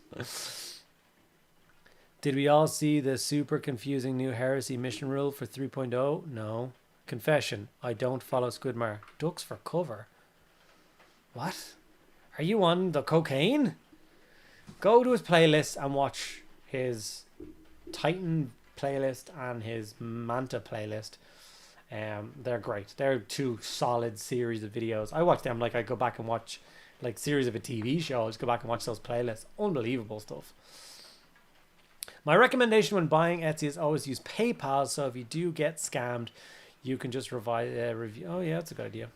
Did we all see the super confusing new heresy mission rule for 3.0? No. Confession, I don't follow Squidmar. Ducks for cover. What? Are you on the cocaine? Go to his playlist and watch his Titan playlist and his Manta playlist. They're great. They're 2 solid series of videos. I watch them like I go back and watch like series of a TV show. I just go back and watch those playlists. Unbelievable stuff. My recommendation when buying Etsy is always use PayPal. So if you do get scammed, you can just review. Oh yeah, that's a good idea.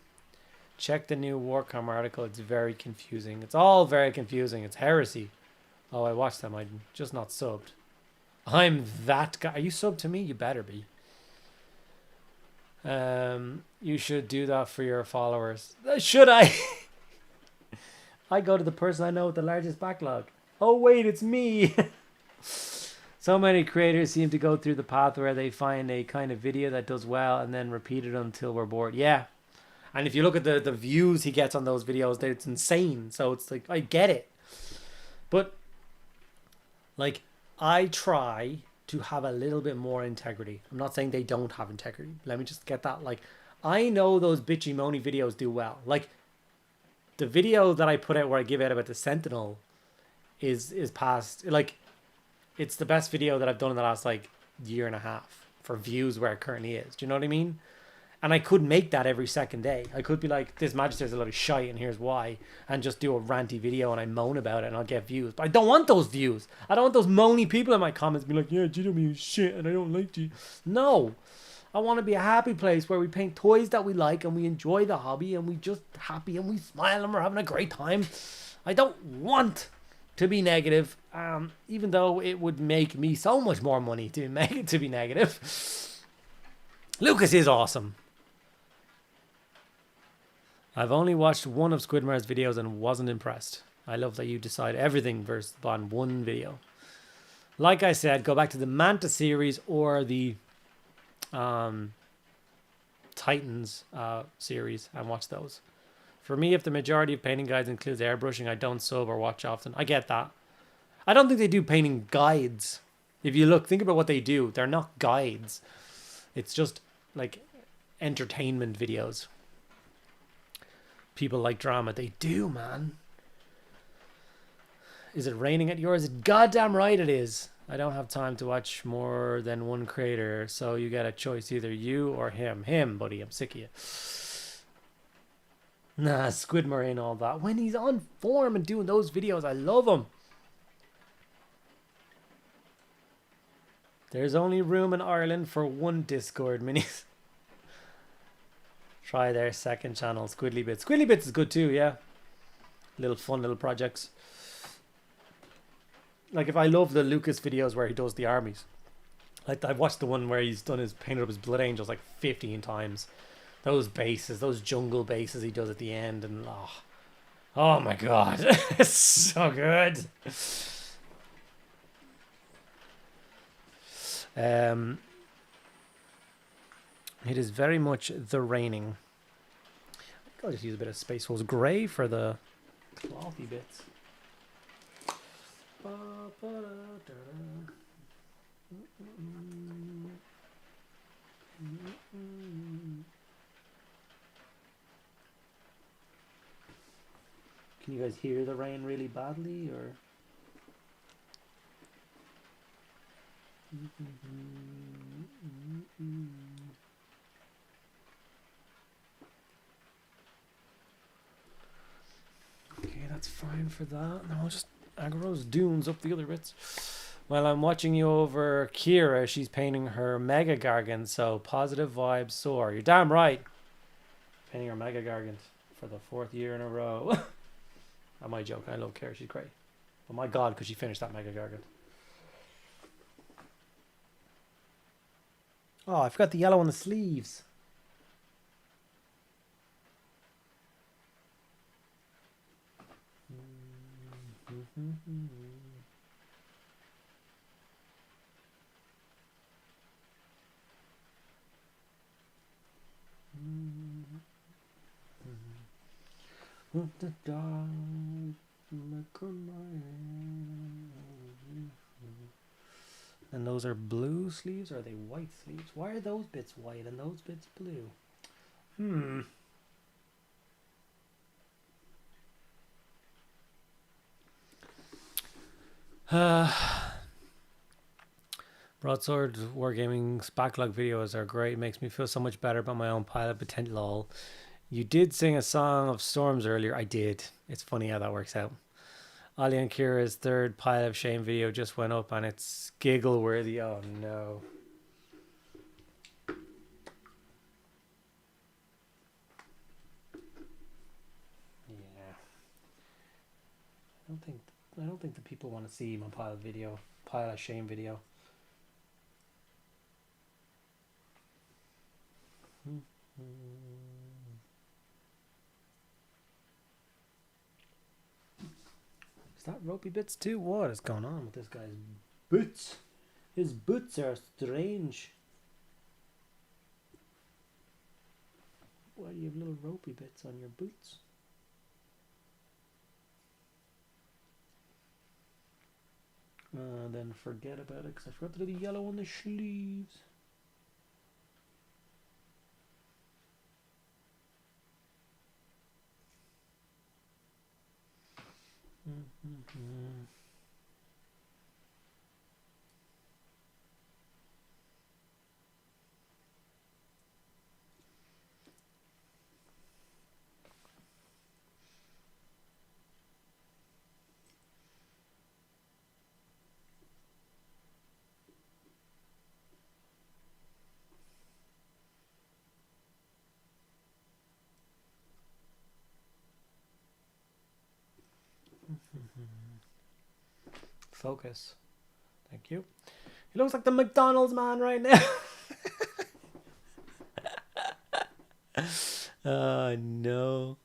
Check the new Warcom article. It's very confusing. It's all very confusing. It's heresy. Oh, I watched them. I'm just not subbed. I'm that guy. Are you subbed to me? You better be. You should do that for your followers. Should I? I go to the person I know with the largest backlog. Oh, wait, it's me. So many creators seem to go through the path where they find a kind of video that does well and then repeat it until we're bored. Yeah. And if you look at the views he gets on those videos, it's insane. So it's like, I get it. But, like, I try to have a little bit more integrity. I'm not saying they don't have integrity. Let me just get that. Like, I know those bitchy moany videos do well. Like, the video that I put out where I give out about the Sentinel is past, like, it's the best video that I've done in the last, like, year and a half for views where it currently is. Do you know what I mean? And I could make that every second day. I could be like, this Magistrate's a lot of shite and here's why. And just do a ranty video and I moan about it and I'll get views. But I don't want those views. I don't want those moany people in my comments being like, yeah, GW is shit and I don't like you. No. I want to be a happy place where we paint toys that we like and we enjoy the hobby and we just happy and we smile and we're having a great time. I don't want to be negative, even though it would make me so much more money to be negative. Lucas is awesome. I've only watched one of Squidmar's videos and wasn't impressed. I love that you decide everything versus on one video. Like I said, go back to the Manta series or the Titans series and watch those. For me, if the majority of painting guides includes airbrushing, I don't sub or watch often. I get that. I don't think they do painting guides. If you look, think about what they do. They're not guides. It's just like entertainment videos. People like drama. They do, man. Is it raining at yours? Goddamn right it is. I don't have time to watch more than one creator, so you get a choice, either you or him. Him, buddy. I'm sick of you. Nah, Squidmar ain't all that. When he's on form and doing those videos, I love him. There's only room in Ireland for one Discord mini. Try their second channel, Squiddly Bits. Squiddly Bits is good too, yeah. Little fun little projects. Like, if I love the Lucas videos where he does the armies. Like, I've watched the one where he's done his painted up his Blood Angels like 15 times. Those bases, those jungle bases he does at the end, and oh my god, it's so good. It is very much the raining. I'll just use a bit of Space Wolves Grey for the clothy bits. Can you guys hear the rain really badly, or? Okay, that's fine for that. Now I'll just aggro those dunes up the other bits. Well, I'm watching you over Kira. She's painting her Mega Gargant, so positive vibes soar. You're damn right. Painting her Mega Gargant for the 4th year in a row. Not my joke. I love Kira. She's great. Oh my god, could she finish that Mega Gargant? Oh, I forgot the yellow on the sleeves. And those are blue sleeves, or are they white sleeves? Why are those bits white and those bits blue? Broadsword Wargaming's backlog videos are great. It makes me feel so much better about my own pilot potential. Lol. You did sing a Song of Storms earlier. I did. It's funny how that works out. Ali and Kira's 3rd Pile of Shame video just went up and it's giggle worthy. Oh no. Yeah. I don't think the people want to see my Pile of Shame video. Is that ropey bits too? What is going on with this guy's boots? His boots are strange. Why do you have little ropey bits on your boots? Then forget about it, because I forgot to do the yellow on the sleeves. Focus. Thank you. He looks like the McDonald's man right now. No.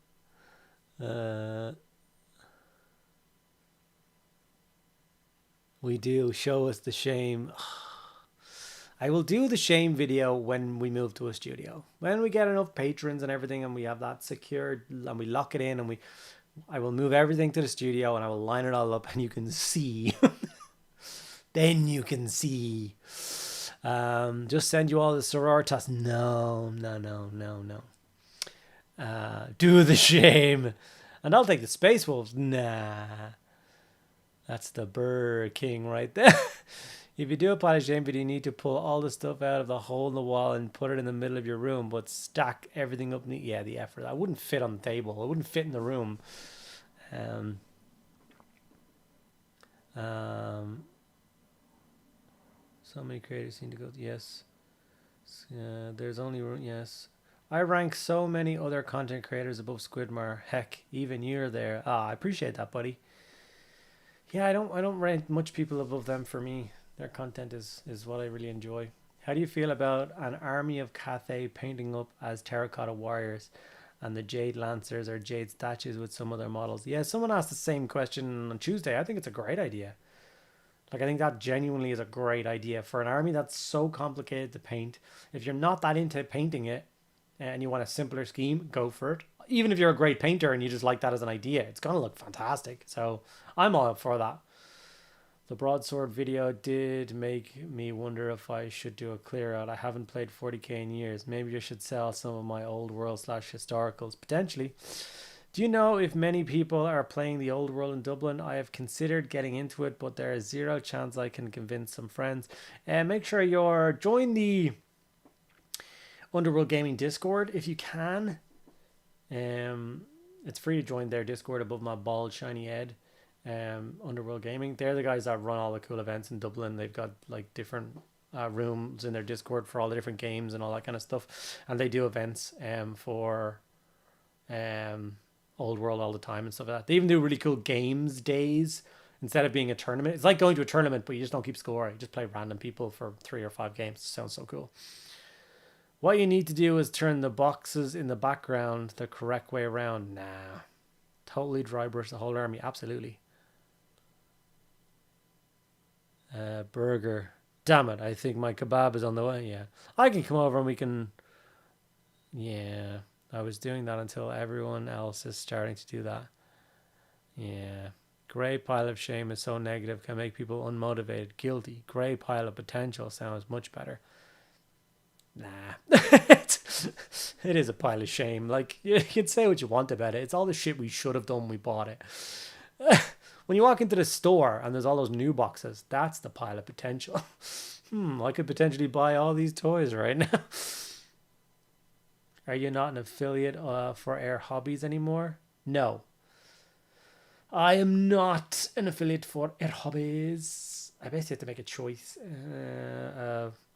We do. Show us the shame. I will do the shame video when we move to a studio. When we get enough patrons and everything and we have that secured and we lock it in and I will move everything to the studio and I will line it all up and you can see. Then you can see. Just send you all the sororitas. No. Do the shame. And I'll take the Space Wolves. Nah. That's the Burr King right there. If you do a pile of shame video, you need to pull all the stuff out of the hole in the wall and put it in the middle of your room, but stack everything up. Yeah, the effort. That wouldn't fit on the table. It wouldn't fit in the room. So many creators seem to go, yes. There's only room, yes. I rank so many other content creators above Squidmar. Heck, even you're there. Ah, I appreciate that, buddy. Yeah, I don't rank much people above them. For me, their content is what I really enjoy. How do you feel about an army of Cathay painting up as terracotta warriors and the Jade Lancers or Jade statues with some other models? Yeah, someone asked the same question on Tuesday. I think it's a great idea. Like, I think that genuinely is a great idea for an army that's so complicated to paint. If you're not that into painting it and you want a simpler scheme, go for it. Even if you're a great painter and you just like that as an idea, it's going to look fantastic. So I'm all up for that. The broadsword video did make me wonder if I should do a clear out. I haven't played 40k in years. Maybe I should sell some of my old world / historicals. Potentially. Do you know if many people are playing the old world in Dublin? I have considered getting into it, but there is zero chance I can convince some friends. And make sure you're join the Underworld Gaming Discord if you can. It's free to join their Discord above my bald shiny head. Underworld Gaming. They're the guys that run all the cool events in Dublin. They've got like different rooms in their Discord for all the different games and all that kind of stuff. And they do events for Old World all the time and stuff like that. They even do really cool games days instead of being a tournament. It's like going to a tournament, but you just don't keep score. You just play random people for 3 or 5 games. It sounds so cool. What you need to do is turn the boxes in the background the correct way around. Nah. Totally dry brush the whole army. Absolutely. Burger. Damn it. I think my kebab is on the way. Yeah. I can come over and we can... Yeah. I was doing that until everyone else is starting to do that. Yeah. Grey pile of shame is so negative, can make people unmotivated, guilty. Grey pile of potential sounds much better. Nah. It is a pile of shame. Like, you can say what you want about it. It's all the shit we should have done when we bought it. When you walk into the store and there's all those new boxes, that's the pile of potential. I could potentially buy all these toys right now. Are you not an affiliate for Air Hobbies anymore? No. I am not an affiliate for Air Hobbies. I basically have to make a choice.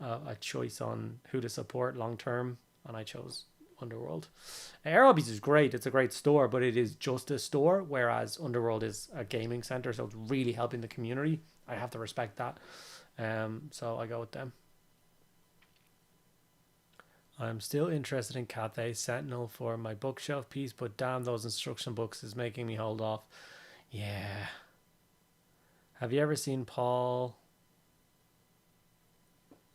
A choice on who to support long term. And I chose Underworld. Air Hobbies is great. It's a great store, but it is just a store, whereas Underworld is a gaming center, so it's really helping the community. I have to respect that. So I go with them. I'm still interested in Cathay Sentinel for my bookshelf piece, but damn, those instruction books is making me hold off. Yeah. Have you ever seen Paul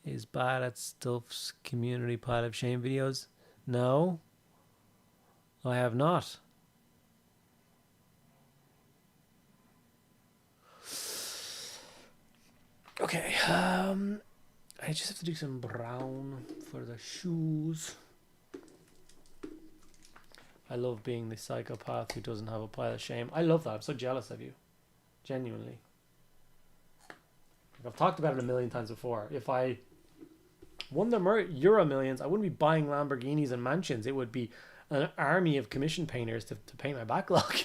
is bad at Stuff's community pile of shame videos? No, I have not. Okay, I just have to do some brown for the shoes. I love being the psychopath who doesn't have a pile of shame. I love that. I'm so jealous of you. Genuinely. I've talked about it a million times before. If I won the Euro Millions, I wouldn't be buying Lamborghinis and mansions. It would be an army of commission painters to paint my backlog.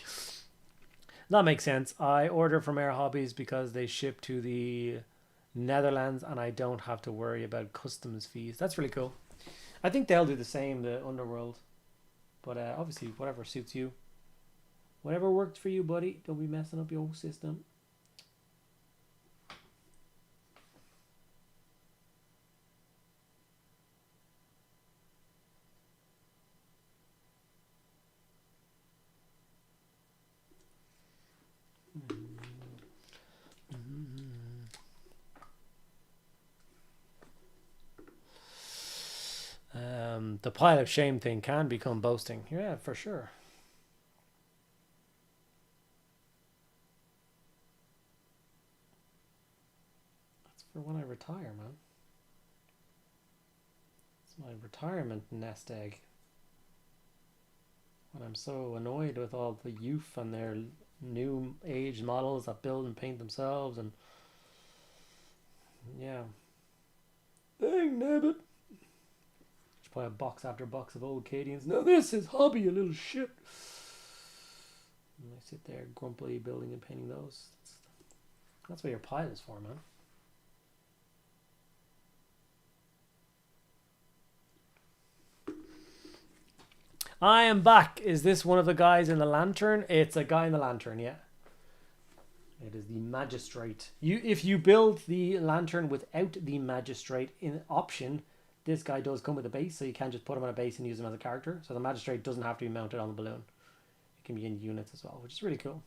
That makes sense. I order from Air Hobbies because they ship to the Netherlands and I don't have to worry about customs fees. That's really cool. I think they'll do the same, the Underworld. But obviously, whatever suits you. Whatever worked for you, buddy. Don't be messing up your system. The pile of shame thing can become boasting. Yeah, for sure. That's for when I retire, man. It's my retirement nest egg. When I'm so annoyed with all the youth and their new age models that build and paint themselves and yeah. Dang nabbit. Just play a box after box of old Cadians. Now this is hobby, you little shit. And I sit there grumpily building and painting those. That's what your pile is for, man. I am back. Is this one of the guys in the lantern? It's a guy in the lantern, yeah. It is the Magistrate. If you build the lantern without the Magistrate in option, this guy does come with a base, so you can't just put him on a base and use him as a character. So the Magistrate doesn't have to be mounted on the balloon. It can be in units as well, which is really cool.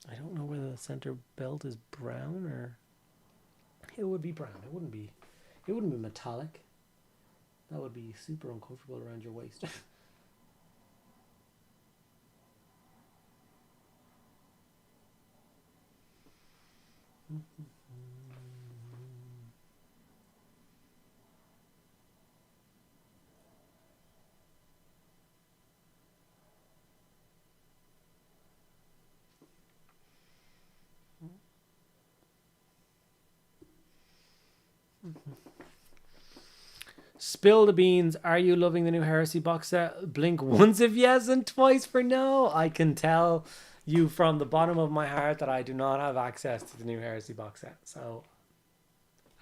I don't know whether the center belt is brown or it would be brown. It wouldn't be metallic. That would be super uncomfortable around your waist. Spill the beans. Are you loving the new Heresy box set? Blink once if yes and twice for no. I can tell you from the bottom of my heart that I do not have access to the new Heresy box set. So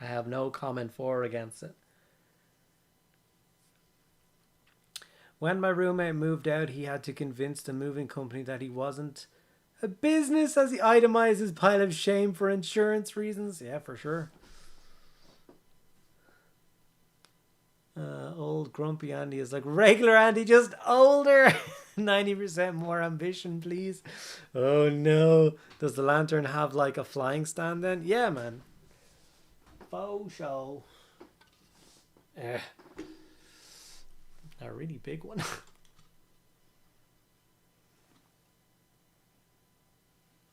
I have no comment for or against it. When my roommate moved out, he had to convince the moving company that he wasn't a business as he itemized his pile of shame for insurance reasons. Yeah, for sure. Old grumpy Andy is like regular Andy, just older. 90% more ambition, please. Oh no. Does the lantern have like a flying stand then? Yeah, man. Faux show. A really big one.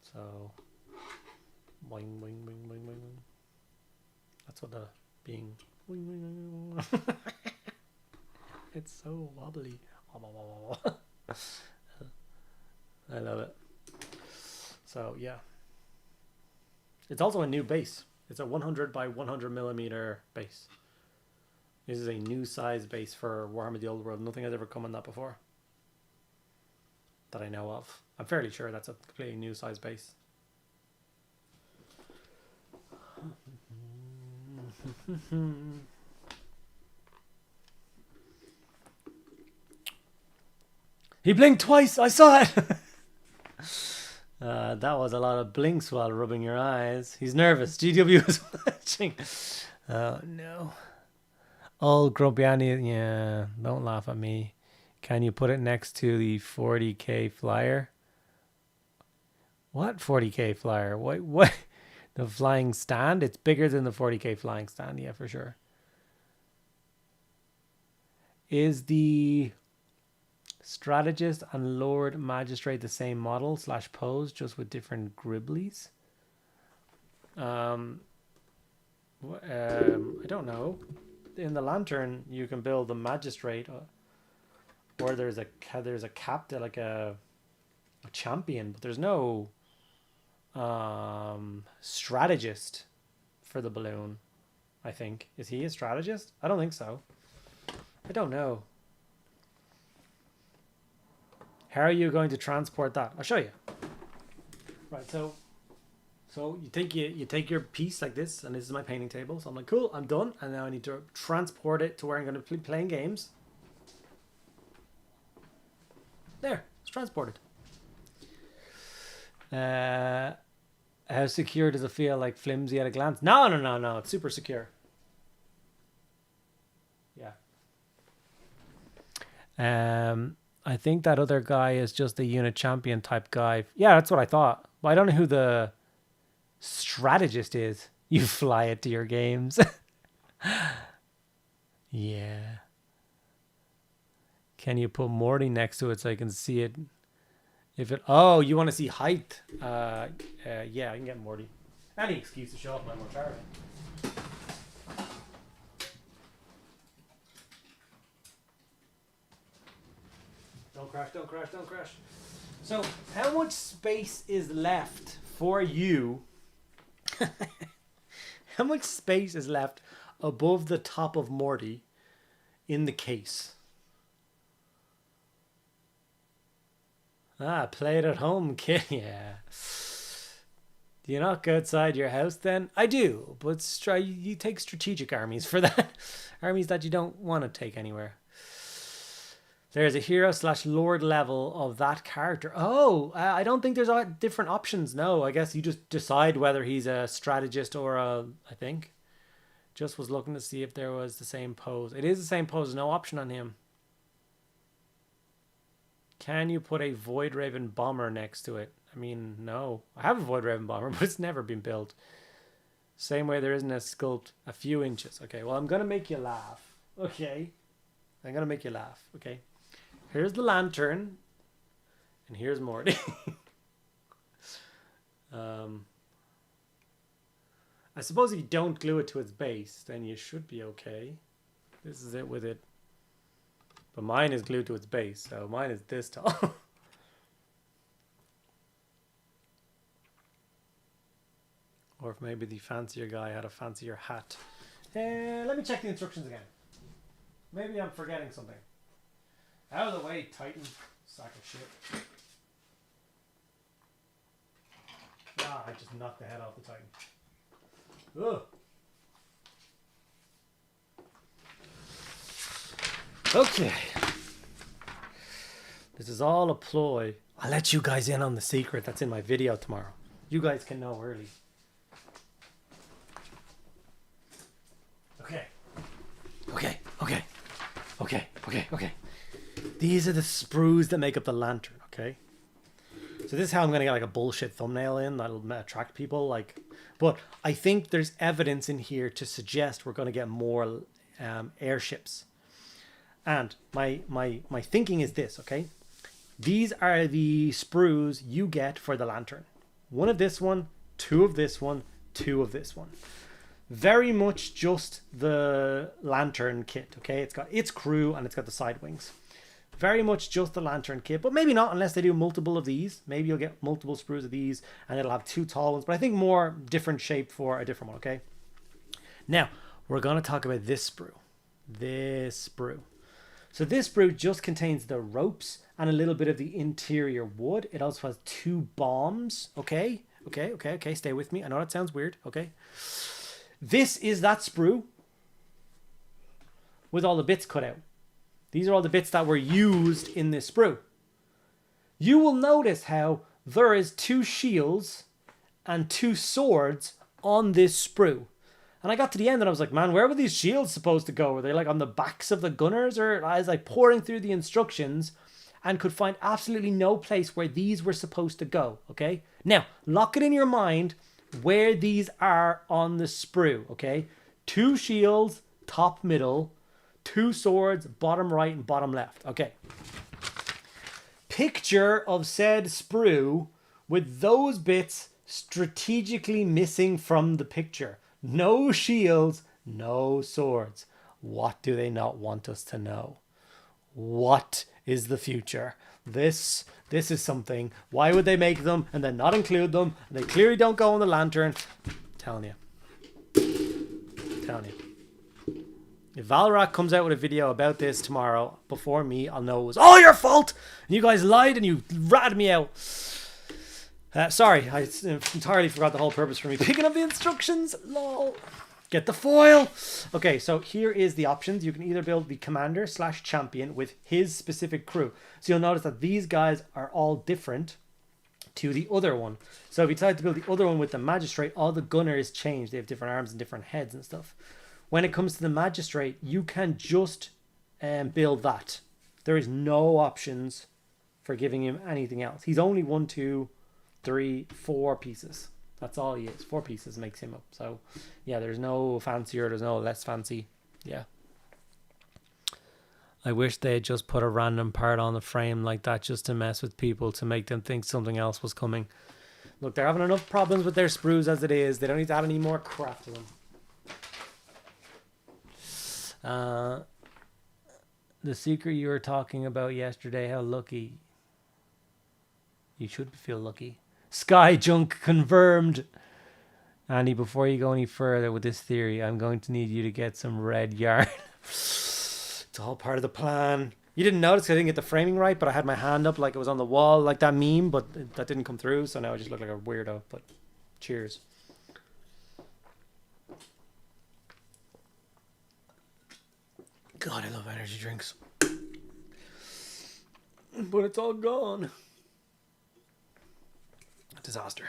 So boing boing boing boing boing. That's what the being boing, boing, boing, boing. It's so wobbly. I love it. So yeah, it's also a new base. It's a 100 by 100 millimeter base. This is a new size base for Warhammer the Old World. Nothing has ever come on that before that I know of. I'm fairly sure that's a completely new size base. He blinked twice. I saw it. That was a lot of blinks while rubbing your eyes. He's nervous. GW was watching. Oh no. Old grumpy Andy. Yeah, don't laugh at me. Can you put it next to the 40k flyer? What 40k flyer? What? The flying stand? It's bigger than the 40k flying stand. Yeah, for sure. Is the Strategist and Lord Magistrate the same model / pose, just with different gribblies? I don't know. In the lantern, you can build the Magistrate, or there's a captain, like a champion, but there's no strategist for the balloon. I think, is he a strategist? I don't think so. I don't know. How are you going to transport that? I'll show you. Right, so you take your piece like this, and this is my painting table. So I'm like, cool, I'm done, and now I need to transport it to where I'm going to be playing games. There, it's transported. How secure does it feel? Like flimsy at a glance? No. It's super secure. Yeah. I think that other guy is just a unit champion type guy. Yeah, that's what I thought. But I don't know who the strategist is. You fly it to your games. Yeah. Can you put Morty next to it so I can see it? If it, oh, you want to see height? Yeah, I can get Morty. Any excuse to show off my mortality. Don't crash. So, how much space is left for you? How much space is left above the top of Morty in the case? Ah, play it at home, kid. Yeah. Do you not go outside your house then? I do, but you take strategic armies for that. Armies that you don't want to take anywhere. There's a hero / lord level of that character. Oh, I don't think there's different options. No, I guess you just decide whether he's a strategist or I think. Just was looking to see if there was the same pose. It is the same pose. No option on him. Can you put a Void Raven bomber next to it? I mean, no. I have a Void Raven bomber, but it's never been built. Same way there isn't a sculpt a few inches. Okay, well, I'm going to make you laugh. Okay. I'm going to make you laugh. Okay. Here's the lantern. And here's Morty. I suppose if you don't glue it to its base, then you should be okay. This is it with it. But mine is glued to its base, so mine is this tall. Or if maybe the fancier guy had a fancier hat. Let me check the instructions again. Maybe I'm forgetting something. Out of the way, Titan. Sack of shit. Ah, I just knocked the head off the Titan. Ugh. Okay. This is all a ploy. I'll let you guys in on the secret that's in my video tomorrow. You guys can know early. Okay. These are the sprues that make up the lantern, okay? So this is how I'm going to get like a bullshit thumbnail in that'll attract people. But I think there's evidence in here to suggest we're going to get more airships. And my thinking is this, okay? These are the sprues you get for the lantern. One of this one, two of this one, two of this one. Very much just the lantern kit, okay? It's got its crew and it's got the side wings. Very much just the lantern kit, but maybe not unless they do multiple of these. Maybe you'll get multiple sprues of these and it'll have two tall ones, but I think more different shape for a different one, okay? Now, we're going to talk about this sprue. This sprue. So this sprue just contains the ropes and a little bit of the interior wood. It also has two bombs, okay? Okay, stay with me. I know that sounds weird, okay? This is that sprue with all the bits cut out. These are all the bits that were used in this sprue. You will notice how there is two shields and two swords on this sprue. And I got to the end and I was like, man, where were these shields supposed to go? Were they like on the backs of the gunners? Or I was like pouring through the instructions and could find absolutely no place where these were supposed to go, okay? Now, lock it in your mind where these are on the sprue, okay? Two shields, top middle, two swords, bottom right and bottom left, okay? Picture of said sprue with those bits strategically missing from the picture. No shields, no swords. What do they not want us to know? What is the future? This is something. Why would they make them and then not include them? And they clearly don't go on the lantern. I'm telling you. If Valrak comes out with a video about this tomorrow before me, I'll know it was all your fault. And you guys lied and you ratted me out. Sorry, I entirely forgot the whole purpose for me picking up the instructions. Lol. Get the foil. Okay, so here is the options. You can either build the commander / champion with his specific crew. So you'll notice that these guys are all different to the other one. So if you decide to build the other one with the magistrate, all the gunners change. They have different arms and different heads and stuff. When it comes to the magistrate, you can just build that. There is no options for giving him anything else. He's only 1, 2, 3, 4 pieces. That's all he is. 4 pieces makes him up. So, yeah, there's no fancier. There's no less fancy. Yeah. I wish they had just put a random part on the frame like that just to mess with people, to make them think something else was coming. Look, they're having enough problems with their sprues as it is. They don't need to add any more crap to them. The secret you were talking about yesterday, how lucky. You should feel lucky. Sky junk confirmed. Andy, before you go any further with this theory, I'm going to need you to get some red yarn. It's all part of the plan. You didn't notice 'cause I didn't get the framing right, but I had my hand up like it was on the wall, like that meme, but that didn't come through, so now I just look like a weirdo, but cheers. God, I love energy drinks. But it's all gone. Disaster.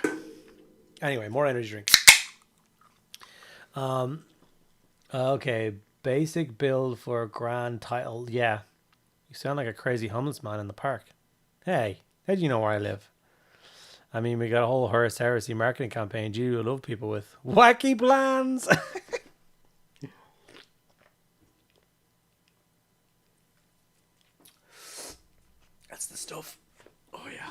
Anyway, more energy drinks. Okay, basic build for a grand title. Yeah. You sound like a crazy homeless man in the park. Hey, how do you know where I live? I mean, we got a whole Horus Heresy marketing campaign. You love people with wacky plans. That's the stuff. Oh, yeah.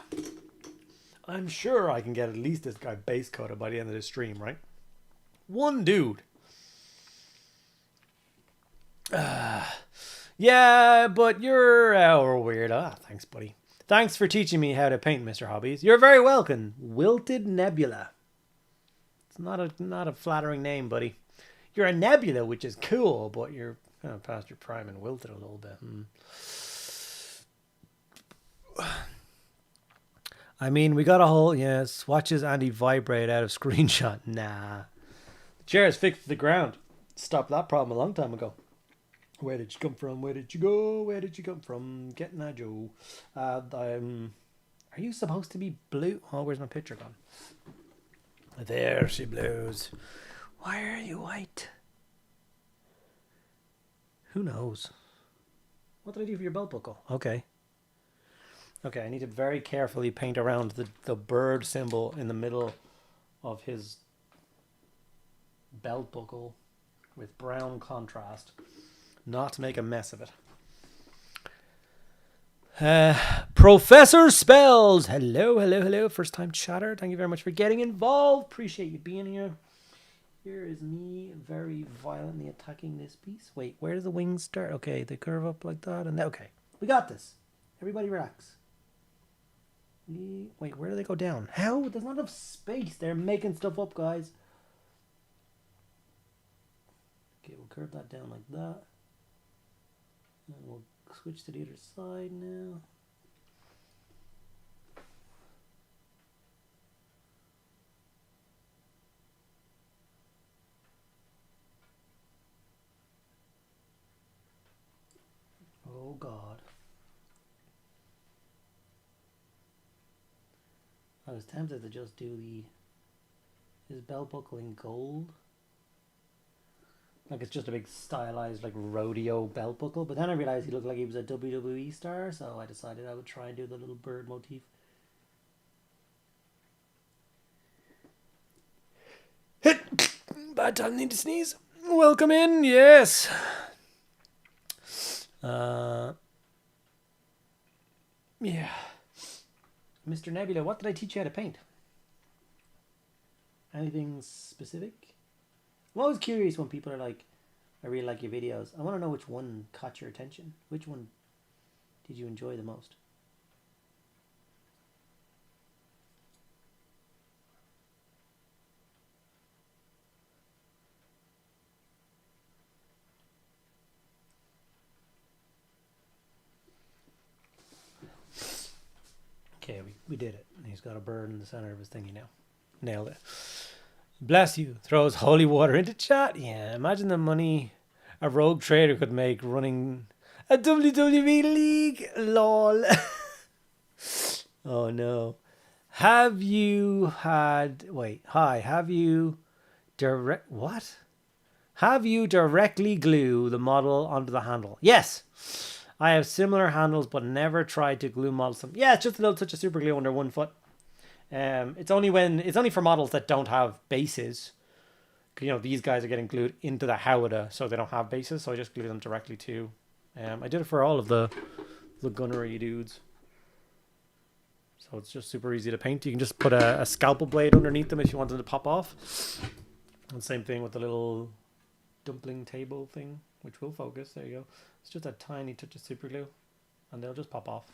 I'm sure I can get at least this guy base coated by the end of this stream, right? One dude. Yeah, but you're weird. Thanks, buddy. Thanks for teaching me how to paint, Mr. Hobbies. You're very welcome. Wilted Nebula. It's not a flattering name, buddy. You're a nebula, which is cool, but you're kind of past your prime and wilted a little bit. I mean, we got a whole, swatches anti-vibrate out of screenshot. Nah. The chair is fixed to the ground. Stopped that problem a long time ago. Where did you come from? Where did you go? Where did you come from? Getting a Joe. Are you supposed to be blue? Oh, where's my picture gone? There she blows. Why are you white? Who knows? What did I do for your belt buckle? Okay. Okay, I need to very carefully paint around the bird symbol in the middle of his belt buckle with brown contrast. Not to make a mess of it. Professor Spells. Hello, hello, hello. First time chatter. Thank you very much for getting involved. Appreciate you being here. Here is me very violently attacking this piece. Wait, where does the wings start? Okay, they curve up like that. And okay, we got this. Everybody relax. Wait, where do they go down? How? There's not enough space. They're making stuff up, guys. Okay, we'll curve that down like that. And we'll switch to the other side now. Oh God. I was tempted to just do his belt buckle in gold. Like it's just a big stylized like rodeo belt buckle. But then I realized he looked like he was a WWE star, so I decided I would try and do the little bird motif. Hit! Bad time, need to sneeze. Welcome in, yes. Yeah. Mr. Nebula, what did I teach you how to paint? Anything specific? I'm always curious when people are like, I really like your videos. I want to know which one caught your attention. Which one did you enjoy the most? Okay, we did it. He's got a bird in the center of his thingy now. Nailed it. Bless you. Throws holy water into chat. Yeah, imagine the money a rogue trader could make running a WWE league. Lol. Oh no. Have you had... Wait. Hi. Have you... What? Have you directly glue the model onto the handle? Yes. I have similar handles, but never tried to glue models. Yeah, it's just a little touch of super glue under one foot. It's only for models that don't have bases. You know, these guys are getting glued into the howdah, so they don't have bases. So I just glue them directly to. I did it for all of the gunnery dudes. So it's just super easy to paint. You can just put a scalpel blade underneath them if you want them to pop off. And same thing with the little dumpling table thing, which will focus. There you go. It's just a tiny touch of super glue, and they'll just pop off.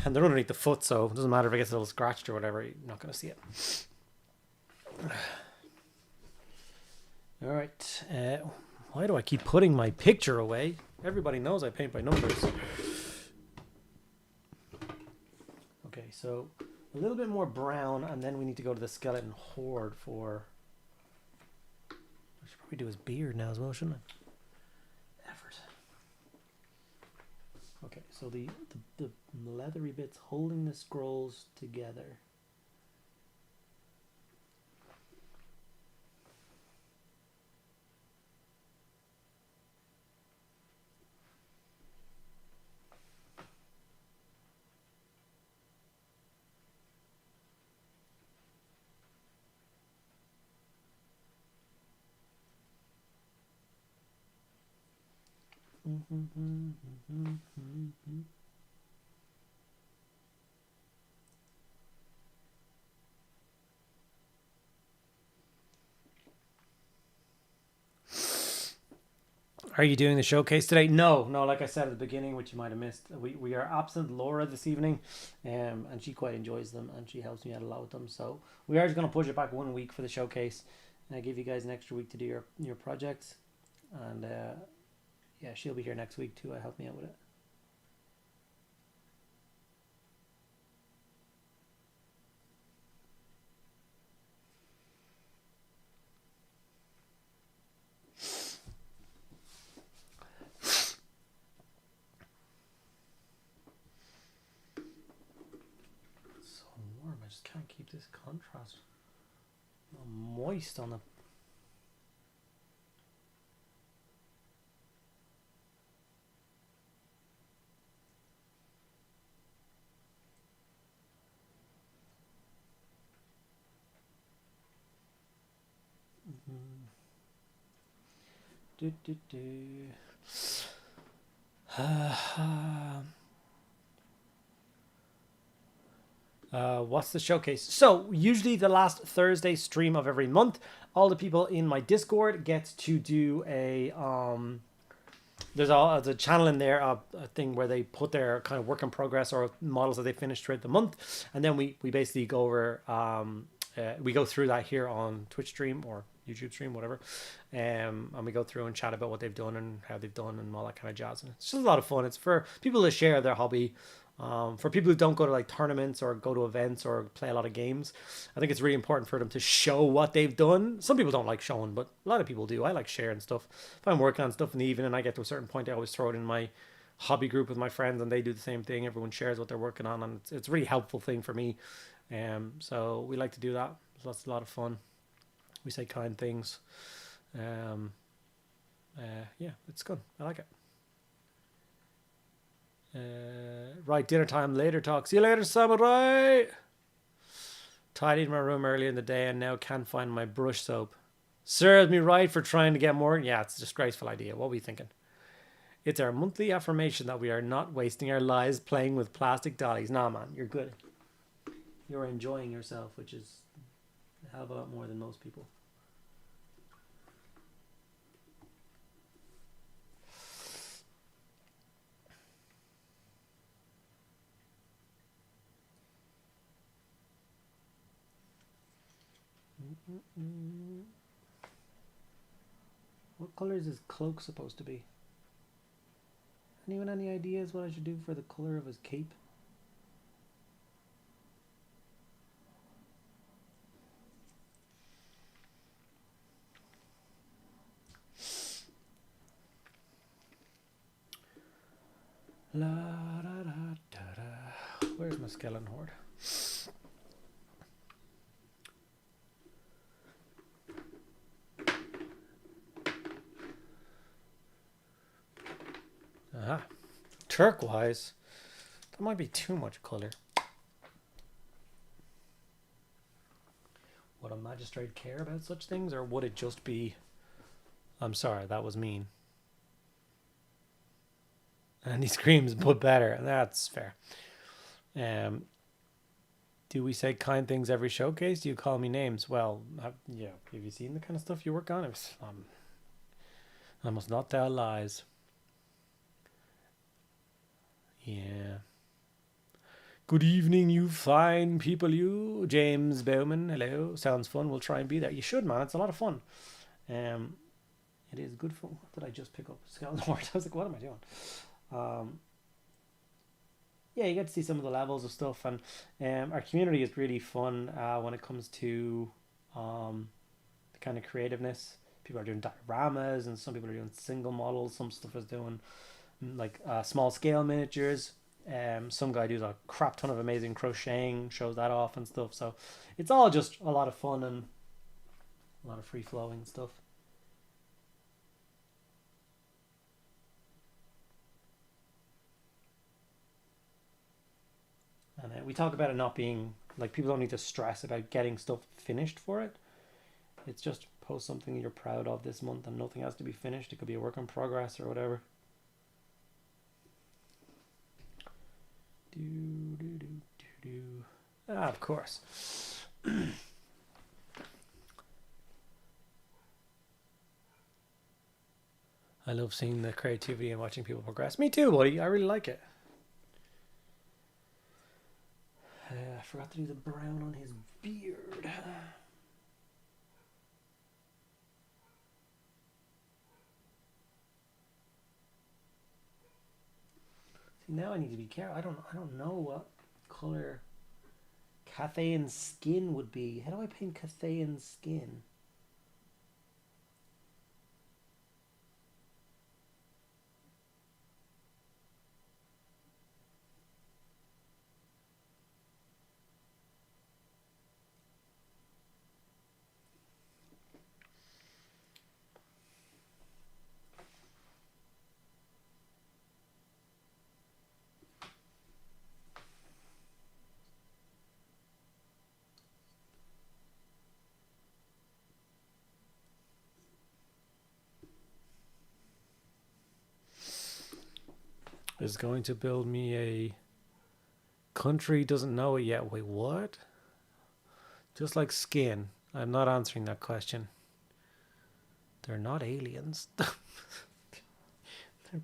And they're underneath the foot, so it doesn't matter if it gets a little scratched or whatever. You're not going to see it. All right. Why do I keep putting my picture away? Everybody knows I paint by numbers. Okay, so a little bit more brown, and then we need to go to the skeleton horde for... I should probably do his beard now as well, shouldn't I? Effort. Okay, so the leathery bits holding the scrolls together. Are you doing the showcase today? No, like I said at the beginning, which you might have missed, we are absent Laura this evening, and she quite enjoys them, and she helps me out a lot with them. So we are just going to push it back 1 week for the showcase, and give you guys an extra week to do your projects. And yeah, she'll be here next week to help me out with it. It's so warm, I just can't keep this contrast moist on the... What's the showcase? So usually the last Thursday stream of every month, all the people in my Discord gets to do a there's a channel in there, a thing where they put their kind of work in progress or models that they finished throughout the month, and then we basically go over we go through that here on Twitch stream or YouTube stream, whatever, and we go through and chat about what they've done and how they've done and all that kind of jazz. And it's just a lot of fun. It's for people to share their hobby. For people who don't go to like tournaments or go to events or play a lot of games, I think it's really important for them to show what they've done. Some people don't like showing, but a lot of people do. I like sharing stuff. If I'm working on stuff in the evening and I get to a certain point, I always throw it in my hobby group with my friends, and they do the same thing. Everyone shares what they're working on, and it's a really helpful thing for me. So we like to do that. So that's a lot of fun. We say kind things. Yeah, it's good. I like it. Right, dinner time, later talk. See you later, Samurai. Tidied my room earlier in the day and now can't find my brush soap. Serves me right for trying to get more. Yeah, it's a disgraceful idea. What were we thinking? It's our monthly affirmation that we are not wasting our lives playing with plastic dollies. Nah, man, you're good. You're enjoying yourself, which is a hell of a lot more than most people. What color is his cloak supposed to be? Anyone any ideas what I should do for the color of his cape? La da da da da. Where's my skeleton horde? Aha. Turquoise. That might be too much color. Would a magistrate care about such things, or would it just be, I'm sorry, that was mean? And he screams, but better. That's fair. Do we say kind things every showcase? Do you call me names? Well, yeah. Have you seen the kind of stuff you work on? I must not tell lies. Yeah. Good evening, you fine people, you. James Bowman, hello. Sounds fun. We'll try and be there. You should, man. It's a lot of fun. You It is good fun. What did I just pick up? Skeleton Horde. I was like, what am I doing? Yeah, you get to see some of the levels of stuff, and our community is really fun when it comes to the kind of creativeness. People are doing dioramas, and some people are doing single models. Some stuff is doing like small scale miniatures. Some guy does a crap ton of amazing crocheting, shows that off and stuff. So it's all just a lot of fun and a lot of free flowing stuff. And we talk about it not being like, people don't need to stress about getting stuff finished for it. It's just post something you're proud of this month, and nothing has to be finished. It could be a work in progress or whatever. Of course. I love seeing the creativity and watching people progress. Me too, buddy. I really like it. I forgot to do the brown on his beard. See, now I need to be careful. I don't know what color Cathayan skin would be. How do I paint Cathayan skin? Is going to build me a country, doesn't know it yet. Wait, what? Just like skin. I'm not answering that question. They're not aliens.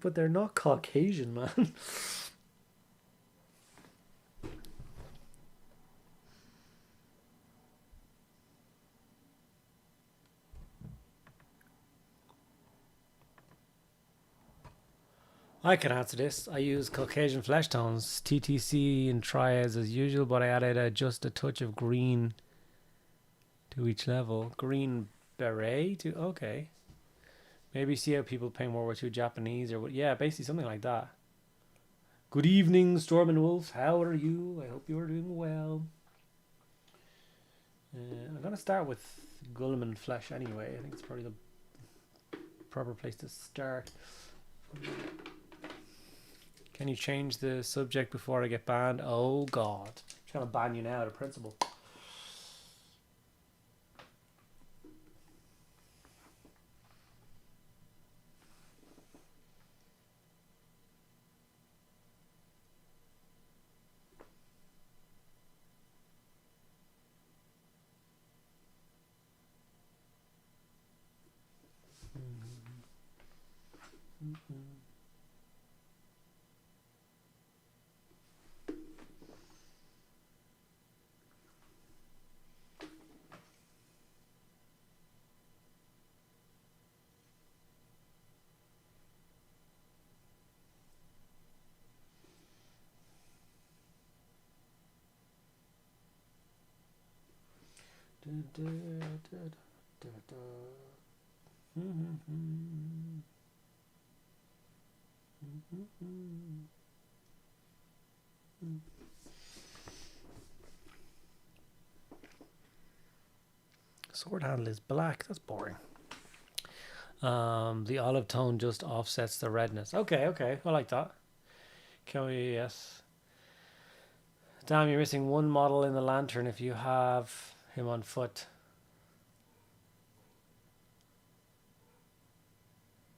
But they're not Caucasian, man. I can answer this. I use Caucasian flesh tones, TTC and triads as usual, but I added just a touch of green to each level. Green beret to, okay. Maybe see how people paint World War II Japanese, or what? Yeah, basically something like that. Good evening, Storm and Wolf. How are you? I hope you are doing well. I'm going to start with Guilliman flesh anyway. I think it's probably the proper place to start. Can you change the subject before I get banned? Oh God. I'm trying to ban you now out of principle. Sword handle is black. That's boring. The olive tone just offsets the redness. Okay. I like that. Can we, yes. Damn, you're missing one model in the lantern if you have him on foot.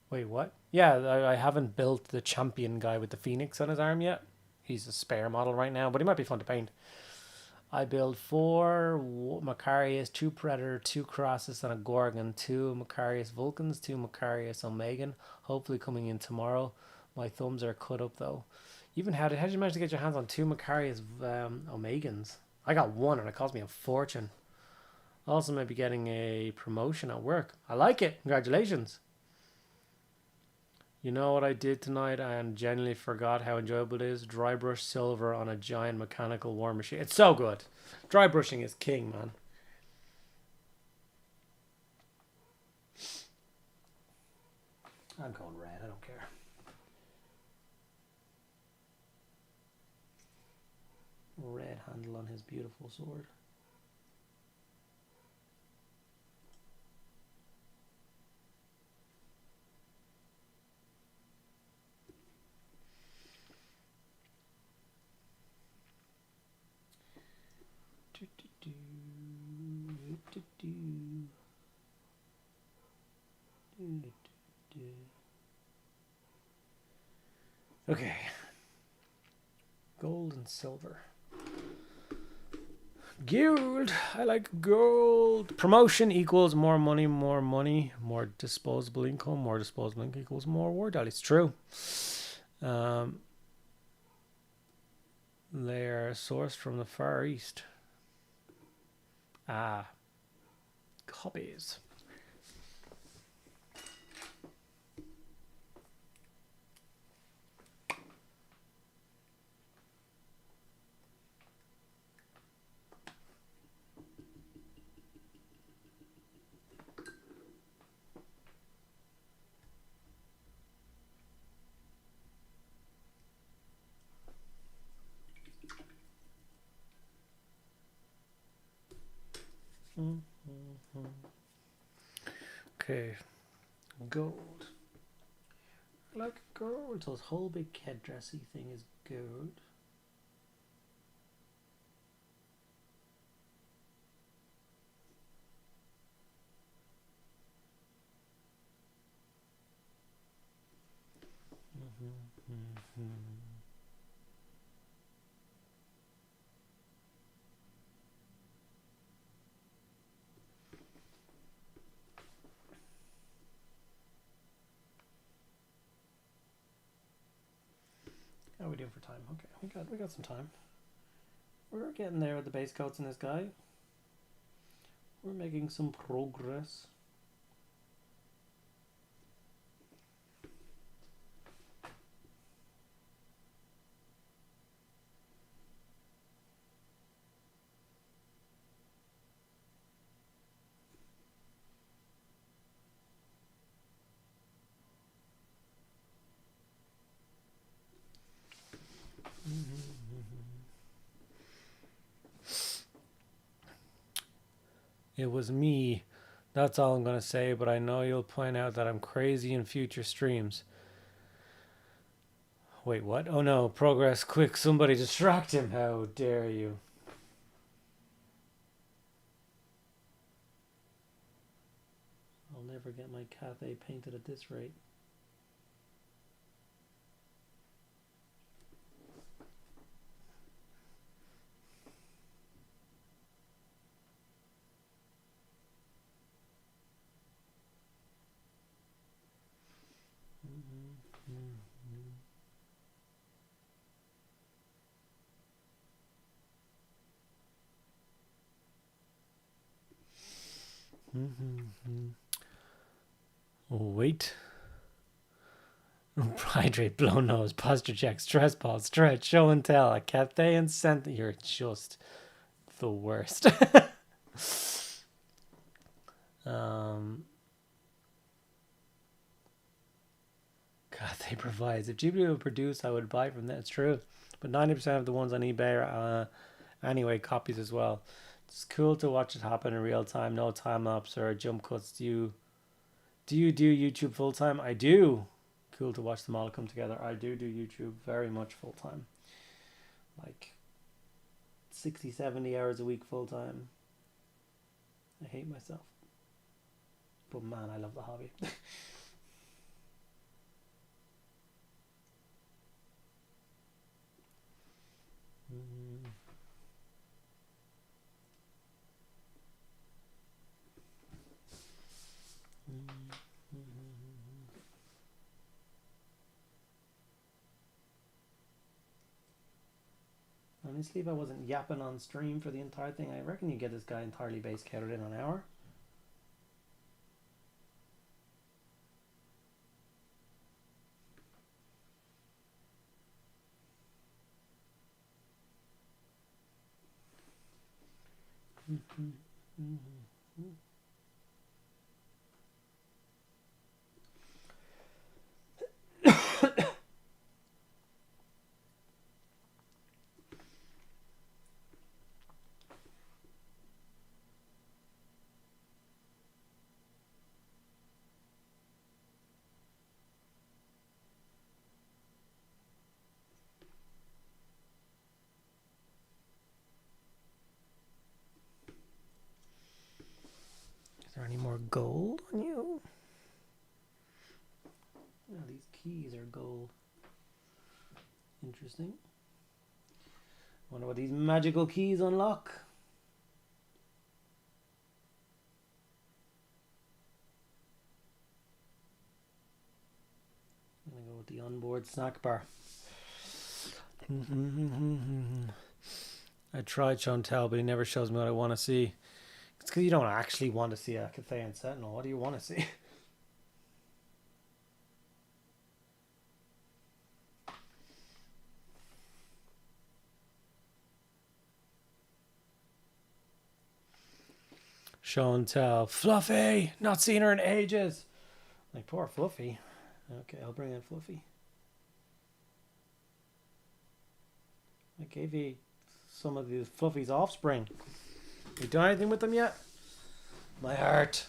Wait, what? Yeah, I haven't built the champion guy with the phoenix on his arm yet. He's a spare model right now, but he might be fun to paint. I build 4 Macarius, 2 Predator, 2 Crosses, and a Gorgon, 2 Macarius Vulcans, 2 Macarius Omegan. Hopefully coming in tomorrow. My thumbs are cut up though. Even how did you manage to get your hands on 2 Macarius Omegans? I got 1 and it cost me a fortune. Also maybe getting a promotion at work. I like it. Congratulations. You know what I did tonight and genuinely forgot how enjoyable it is? Dry brush silver on a giant mechanical war machine. It's so good. Dry brushing is king, man. I'm going red, I don't care. Red handle on his beautiful sword. Okay. Gold and silver. Gold. I like gold. Promotion equals more money, more money, more disposable income. More disposable income equals more war dollar. It's true. They are sourced from the Far East. Ah. Hobbies. Okay, gold. I like gold. So this whole big headdressy thing is gold. How are we doing for time? Okay, we got some time. We're getting there with the base coats in this guy. We're making some progress. It was me. That's all I'm going to say, but I know you'll point out that I'm crazy in future streams. Wait, what? Oh no, progress, quick, somebody distract him. How dare you? I'll never get my Cathay painted at this rate. Oh, wait. Hydrate, blow nose, posture check, stress ball, stretch, show and tell, a Cathay and scent. You're just the worst. Cathay provides. If Ghibli would produce, I would buy from them. It's true. But 90% of the ones on eBay are anyway copies as well. It's cool to watch it happen in real time. No time lapse or jump cuts. Do you do YouTube full time? I do. Cool to watch them all come together. I do YouTube very much full time. Like 60, 70 hours a week full time. I hate myself. But man, I love the hobby. Honestly, if I wasn't yapping on stream for the entire thing, I reckon you get this guy entirely base counted in an hour. Is there any more gold on you? Oh, these keys are gold. Interesting. Wonder what these magical keys unlock. I'm gonna go with the onboard snack bar. I tried Chantel, but he never shows me what I want to see. It's because you don't actually want to see a Cathay and Sentinel. What do you want to see? Chantel, Fluffy, not seen her in ages. Like, poor Fluffy. Okay, I'll bring in Fluffy. I gave you some of the Fluffy's offspring. You done anything with them yet? My heart.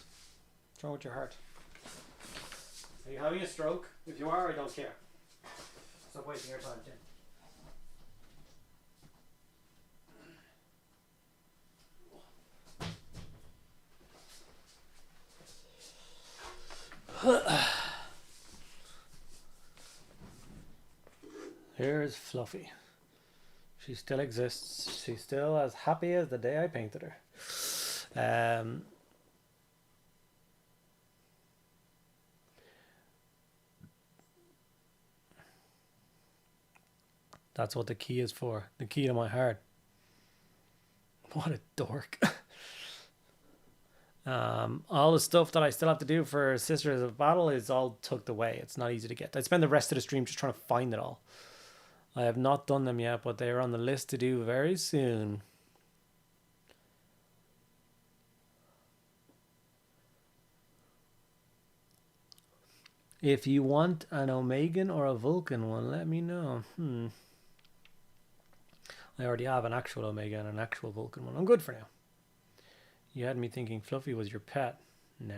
What's wrong with your heart? Are you having a stroke? If you are, I don't care. Stop wasting your time, Jim. Here's Fluffy. She still exists. She's still as happy as the day I painted her. That's what the key is for. The key to my heart. What a dork. All the stuff that I still have to do for Sisters of Battle is all tucked away. It's not easy to get. I spend the rest of the stream just trying to find it all. I have not done them yet, but they are on the list to do very soon. If you want an Omegan or a Vulcan one, let me know. I already have an actual Omega and an actual Vulcan one. I'm good for now. You had me thinking Fluffy was your pet. Nah.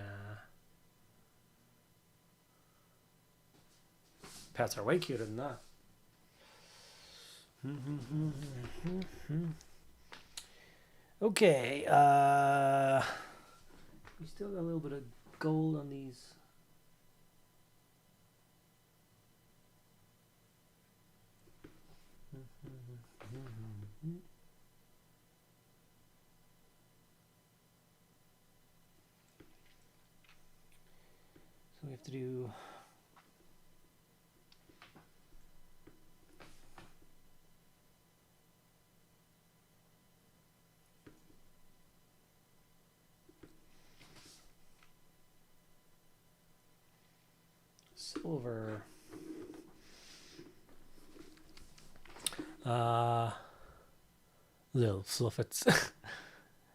Pets are way cuter than that. Okay. We still got a little bit of gold on these. So we have to do silver. Little fluffets.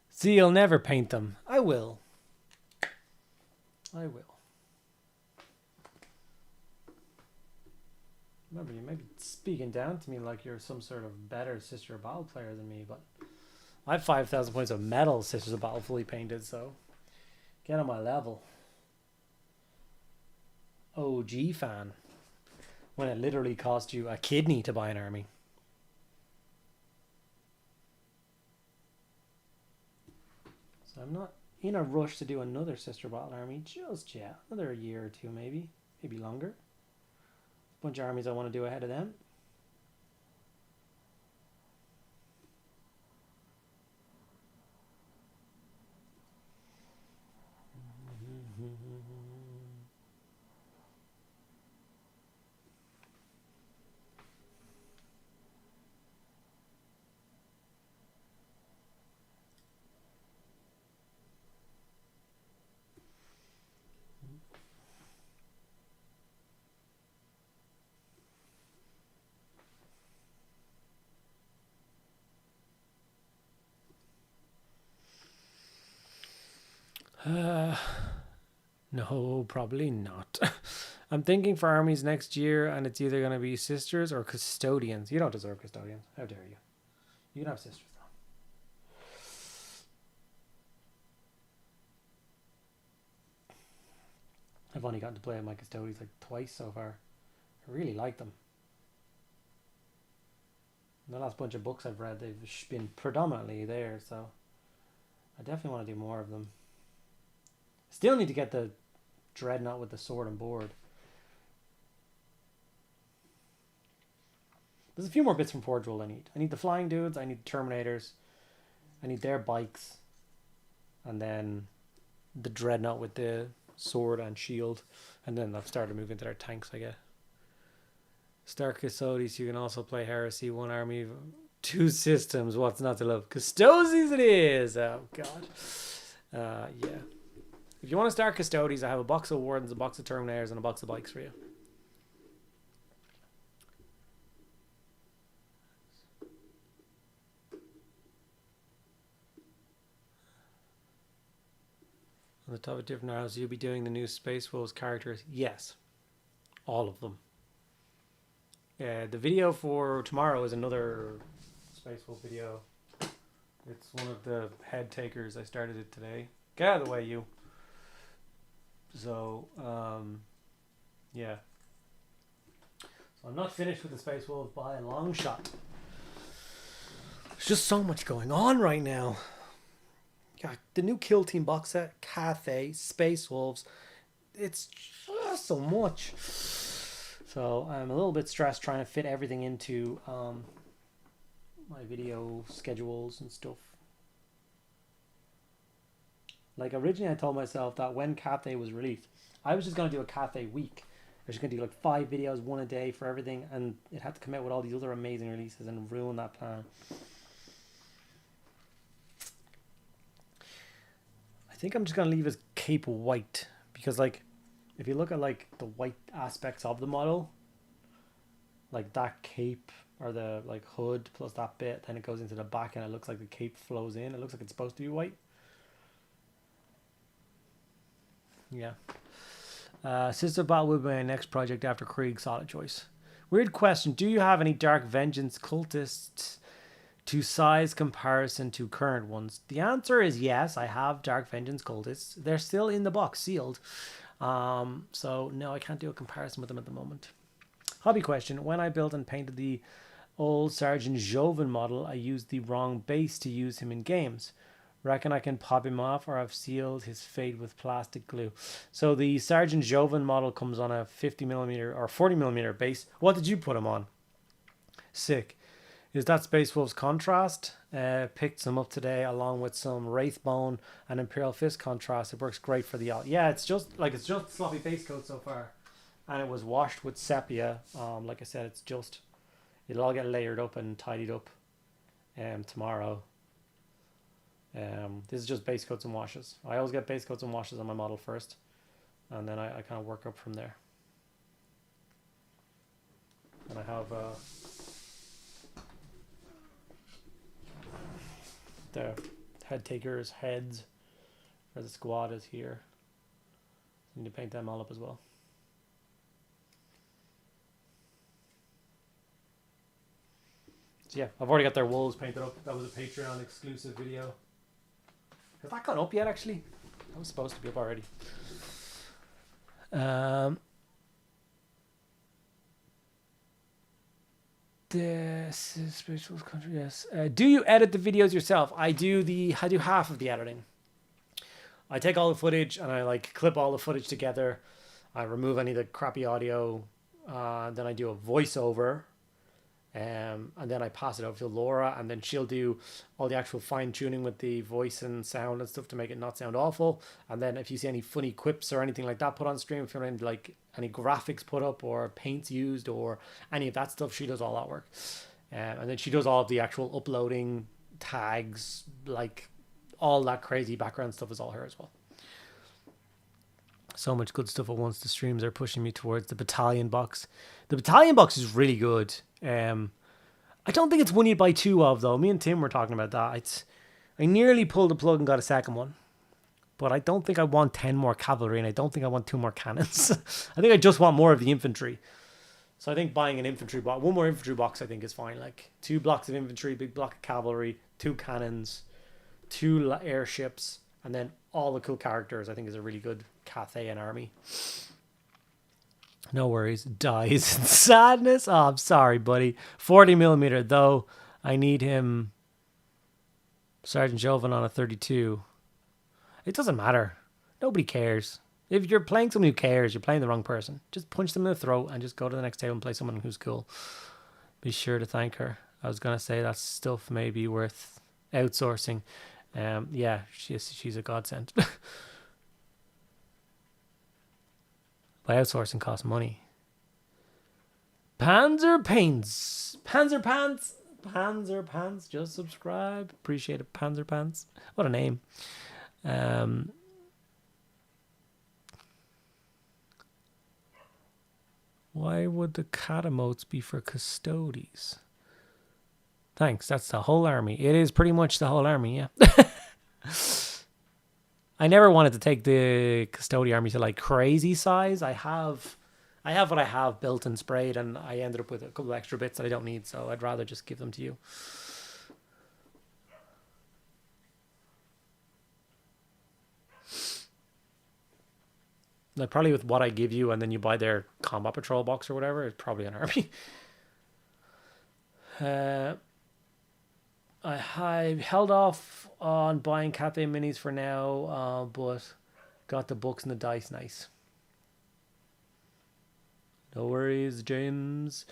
See, you'll never paint them. I will. I will. Remember, you may be speaking down to me like you're some sort of better Sister of Battle player than me, but I have 5,000 points of metal Sisters of Battle fully painted, so get on my level. OG fan. When it literally cost you a kidney to buy an army. So I'm not in a rush to do another Sister Battle army just yet. Another year or two maybe. Maybe longer. Bunch of armies I want to do ahead of them. No, probably not. I'm thinking for armies next year, and it's either going to be sisters or custodians. You don't deserve custodians. How dare you? You can have sisters, though. I've only gotten to play my custodians like twice so far. I really like them. The last bunch of books I've read, they've been predominantly there, so I definitely want to do more of them. Still need to get the dreadnought with the sword and board. There's a few more bits from Forge World I need. I need the flying dudes, I need the Terminators, I need their bikes, and then the dreadnought with the sword and shield, and then I've started moving to their tanks, I guess. Star Custodes, you can also play Heresy, one army, two systems. What's not to love? Custodes it is! Oh, God. Yeah. If you want to start Custodes, I have a box of Wardens, a box of Terminators, and a box of bikes for you. On the top of different arrows, you'll be doing the new Space Wolves characters. Yes. All of them. The video for tomorrow is another Space Wolf video. It's one of the head takers. I started it today. Get out of the way, you. So, yeah. So I'm not finished with the Space Wolves by a long shot. There's just so much going on right now. Yeah, the new Kill Team box set, Cathay, Space Wolves. It's just so much. So I'm a little bit stressed trying to fit everything into my video schedules and stuff. Like originally I told myself that when Cathay was released, I was just going to do a Cathay week. I was just going to do like 5 videos, 1 a day for everything, and it had to come out with all these other amazing releases and ruin that plan. I think I'm just going to leave as Cape White, because like if you look at like the white aspects of the model, like that cape or the like hood plus that bit, then it goes into the back and it looks like the cape flows in. It looks like it's supposed to be white. Yeah. Sister Battle will be my next project after Krieg. Solid choice. Weird question. Do you have any Dark Vengeance cultists to size comparison to current ones? The answer is yes. I have Dark Vengeance cultists. They're still in the box, sealed. So no, I can't do a comparison with them at the moment. Hobby question. When I built and painted the old Sergeant Joven model, I used the wrong base to use him in games. Reckon I can pop him off, or I've sealed his fate with plastic glue. So the Sergeant Joven model comes on a 50mm or 40mm base. What did you put him on? Sick. Is that Space Wolves contrast? Picked some up today along with some Wraithbone and Imperial Fist contrast. It works great for the alt. Yeah, it's just sloppy base coat so far. And it was washed with sepia. Like I said, it'll all get layered up and tidied up tomorrow. This is just base coats and washes. I always get base coats and washes on my model first, and then I kind of work up from there. And I have the head takers' heads for the squad is here. I need to paint them all up as well. So yeah, I've already got their wolves painted up. That was a Patreon exclusive video. Has that gone up yet, actually? That was supposed to be up already. This is Spiritual Country, yes. Do you edit the videos yourself? I do half of the editing. I take all the footage and I like clip all the footage together. I remove any of the crappy audio. Then I do a voiceover. And then I pass it over to Laura, and then she'll do all the actual fine tuning with the voice and sound and stuff to make it not sound awful. And then if you see any funny quips or anything like that put on stream, if you want like any graphics put up or paints used or any of that stuff, she does all that work. And then she does all of the actual uploading, tags, like all that crazy background stuff is all her as well. So much good stuff at once. The streams are pushing me towards the Battalion box. The Battalion box is really good. I don't think it's one you'd buy 2 of though. Me and Tim were talking about that. I nearly pulled the plug and got a second one, But I don't think I want 10 more cavalry, and I don't think I want 2 more cannons. I think I just want more of the infantry. So I think buying an infantry box, 1 more infantry box, I think is fine. Like 2 blocks of infantry, big block of cavalry, 2 cannons, 2 airships, and then all the cool characters. I think is a really good Cathay and army. No worries. Dies in sadness. Oh, I'm sorry, buddy. 40mm though. I need him. Sergeant Jovan on a 32. It doesn't matter. Nobody cares. If you're playing someone who cares, you're playing the wrong person. Just punch them in the throat and just go to the next table and play someone who's cool. Be sure to thank her. I was going to say that stuff may be worth outsourcing. Yeah, she's a godsend. By outsourcing costs money. Panzer Pants. Just subscribe. Appreciate it, Panzer Pants. What a name. Why would the cat emotes be for custodies? Thanks, that's the whole army. It is pretty much the whole army, yeah. I never wanted to take the custody army to like crazy size. I have what I have built and sprayed, and I ended up with a couple of extra bits that I don't need, so I'd rather just give them to you. Like probably with what I give you and then you buy their combat patrol box or whatever, it's probably an army. I held off on buying Cathay minis for now, but got the books and the dice nice. No worries, James.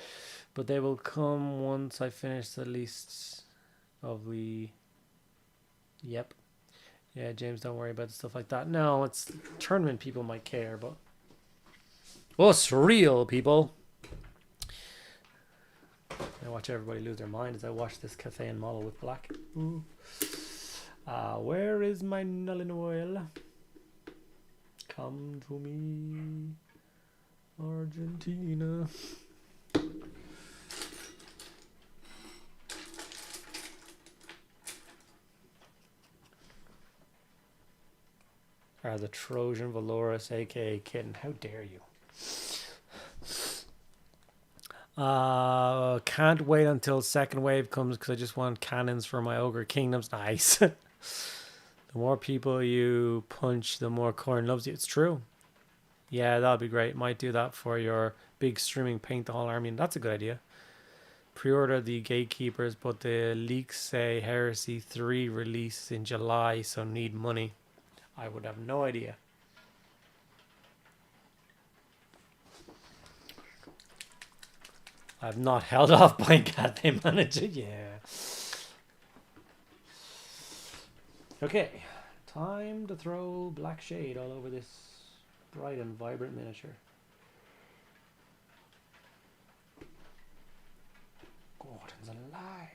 But they will come once I finish the least of the... Yep. Yeah, James, don't worry about stuff like that. No, it's tournament people might care, but us real people. I watch everybody lose their mind as I watch this Cathayan model with black. Where is my Nullin oil? Come to me, Argentina. The Trojan Valorous, aka Kitten. How dare you? Can't wait until second wave comes because I just want cannons for my Ogre Kingdoms. Nice. The more people you punch, the more Corn loves you. It's true. Yeah, that'll be great. Might do that for your big streaming paint the whole army. And that's a good idea. Pre-order the Gatekeepers, but the leaks say Heresy 3 release in July, so need money. I would have no idea. I've not held off buying Cathay Manager. Yeah. Okay. Time to throw black shade all over this bright and vibrant miniature. Gordon's alive.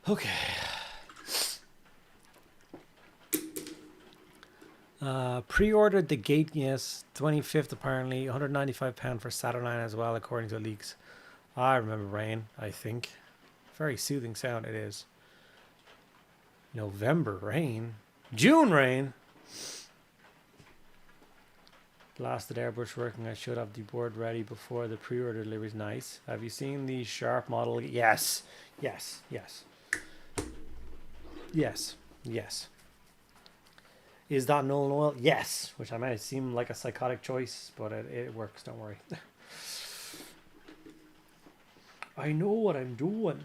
Okay. Pre-ordered the gate, yes, 25th apparently, £195 for Saturnine as well, according to leaks. I remember Rain, I think. Very soothing sound it is. November Rain? June Rain? Blasted airbrush working. I should have the board ready before the pre-order delivery is nice. Have you seen the Sharp model? Yes. Yes. Yes. Yes. Yes. Is that null and oil? Yes. Which I might seem like a psychotic choice, but it works, don't worry. I know what I'm doing.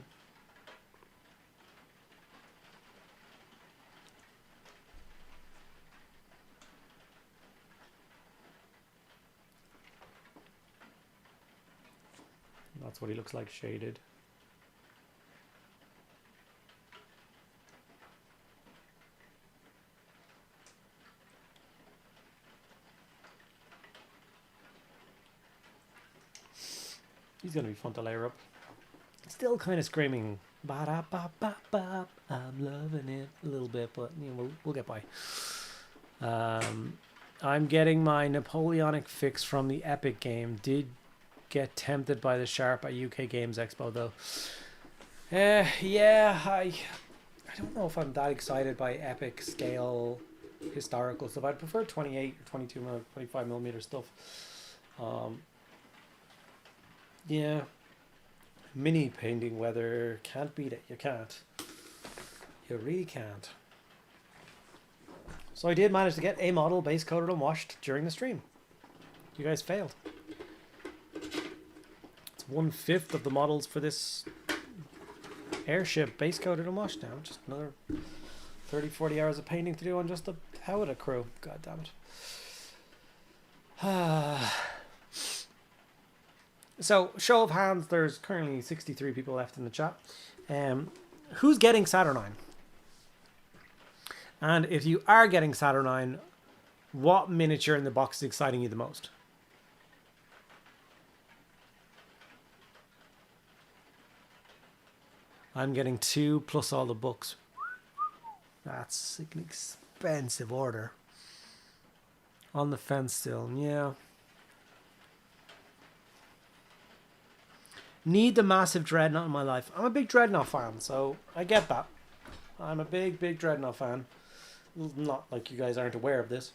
That's what he looks like shaded. He's going to be fun to layer up. Still kind of screaming, ba-da-ba-ba-ba, I'm loving it a little bit, but you know, we'll get by. I'm getting my Napoleonic fix from the Epic game. Did get tempted by the Sharp at UK Games Expo though. Yeah, I don't know if I'm that excited by Epic scale historical stuff. I'd prefer 28 or 22 or 25 millimeter stuff. Yeah, mini painting weather, can't beat it. You can't. You really can't. So I did manage to get a model base coated and washed during the stream. You guys failed. It's 1/5 of the models for this Airship base coated and washed now. Just another 30-40 hours of painting to do on just the powder crew. God damn it. So, show of hands, there's currently 63 people left in the chat. Who's getting Saturnine? And if you are getting Saturnine, what miniature in the box is exciting you the most? I'm getting 2 plus all the books. That's an expensive order. On the fence still, yeah. Need the massive Dreadnought in my life. I'm a big Dreadnought fan, so I get that. I'm a big Dreadnought fan. Not like you guys aren't aware of this.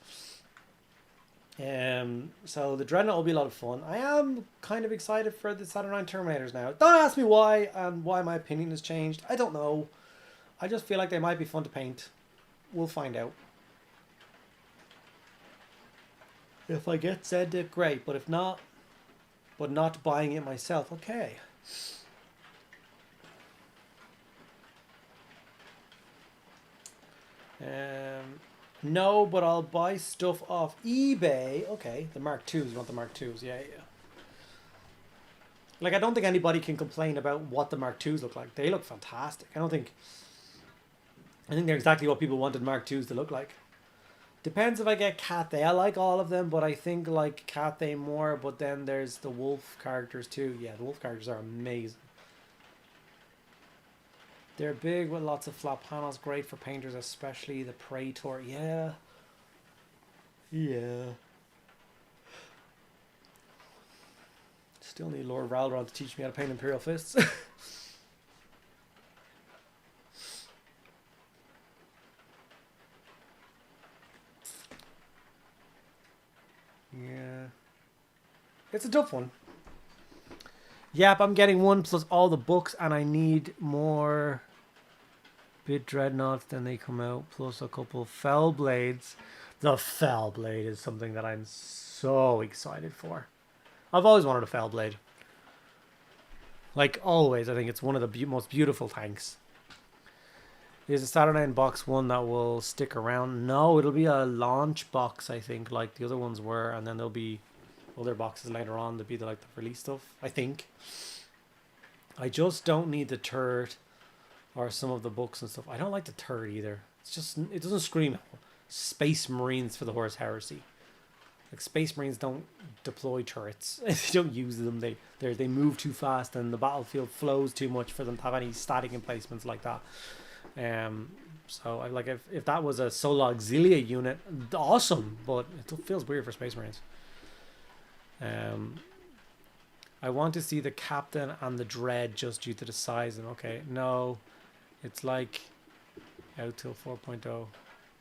So the Dreadnought will be a lot of fun. I am kind of excited for the Saturnine Terminators now. Don't ask me why and why my opinion has changed. I don't know. I just feel like they might be fun to paint. We'll find out. If I get Zed, great. But if not, but not buying it myself, okay. No, but I'll buy stuff off eBay. Okay, the Mark IIs. You want the Mark IIs? Yeah. Like, I don't think anybody can complain about what the Mark IIs look like. They look fantastic. I think they're exactly what people wanted Mark IIs to look like. Depends if I get Cathay. I like all of them, but I think like Cathay more. But then there's the wolf characters too. Yeah, the wolf characters are amazing. They're big with lots of flat panels. Great for painters, especially the Praetor. Yeah. Still need Lord Ralron to teach me how to paint Imperial Fists. Yeah. It's a tough one. Yep, I'm getting 1 plus all the books, and I need more bit Dreadnoughts than they come out, plus a couple Fell Blades. The Fell Blade is something that I'm so excited for. I've always wanted a Fell Blade. Like always, I think it's one of the most beautiful tanks. Is a Saturnine box one that will stick around? No, it'll be a launch box, I think, like the other ones were, and then there'll be other boxes later on to be the release stuff, I think. I just don't need the turret or some of the books and stuff. I don't like the turret either. It's just, it doesn't scream Space Marines for the Horse Heresy. Like Space Marines don't deploy turrets. They don't use them. They move too fast, and the battlefield flows too much for them to have any static emplacements like that. So I like if that was a solo auxilia unit, awesome, but it feels weird for Space Marines. I want to see the captain and the dread just due to the size. And okay, no, it's like out till 4.0.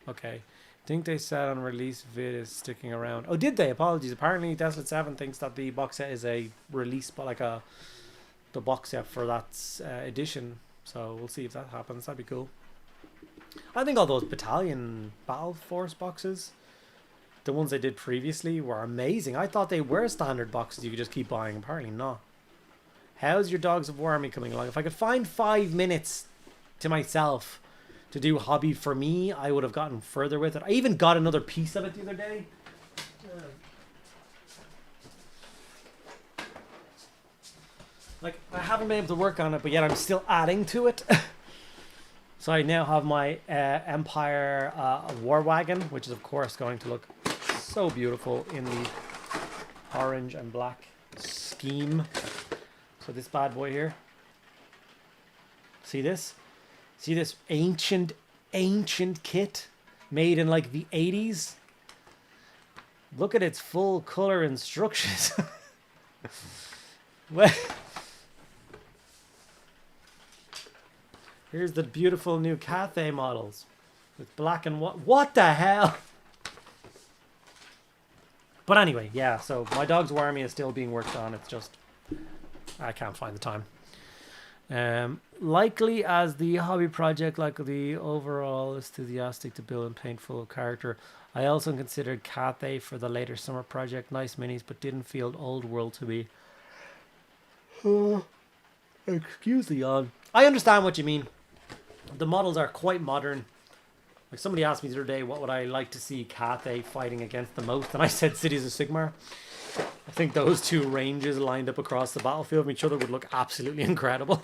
Okay, think they said on release vid is sticking around. Oh, did they? Apologies. Apparently, Desolate 7 thinks that the box set is a release, but like the box set for that edition. So we'll see if that happens. That'd be cool. I think all those battalion battle force boxes, the ones they did previously, were amazing. I thought they were standard boxes you could just keep buying. Apparently not. How's your Dogs of War army coming along? If I could find 5 minutes to myself to do hobby for me, I would have gotten further with it. I even got another piece of it the other day. Like, I haven't been able to work on it, but yet I'm still adding to it. So I now have my Empire War Wagon, which is of course going to look so beautiful in the orange and black scheme. So this bad boy here. See this? See this ancient kit made in like the 80s? Look at its full color instructions. Well, here's the beautiful new Cathay models with black and white. What the hell? But anyway, yeah, so my Dogs War army is still being worked on. It's just, I can't find the time. Likely as the hobby project, like the overall enthusiastic to build and paint full of character. I also considered Cathay for the later summer project. Nice minis, but didn't feel old world to me. Excuse the yawn. I understand what you mean. The models are quite modern. Like somebody asked me the other day, what would I like to see Cathay fighting against the most? And I said Cities of Sigmar. I think those two ranges lined up across the battlefield from each other would look absolutely incredible.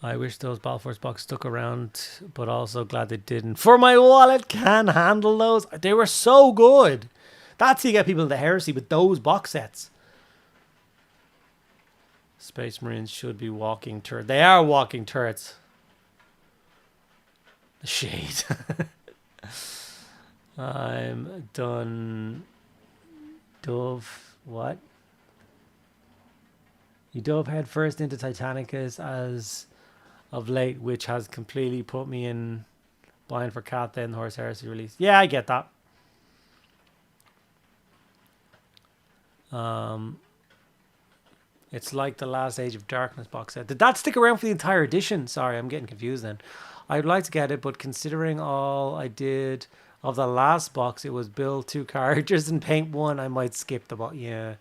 I wish those Battle Force boxes stuck around, but also glad they didn't. For my wallet can handle those. They were so good. That's how you get people into heresy with those box sets. Space Marines should be walking turrets. They are walking turrets. The shade. I'm done. Dove. What? You dove head first into Titanicus as of late, which has completely put me in blind for Cathay and the Horse Heresy release. Yeah, I get that. It's like the last Age of Darkness box set. Did that stick around for the entire edition? Sorry, I'm getting confused then. I'd like to get it, but considering all I did of the last box, it was build 2 characters and paint 1. I might skip the box. Yeah.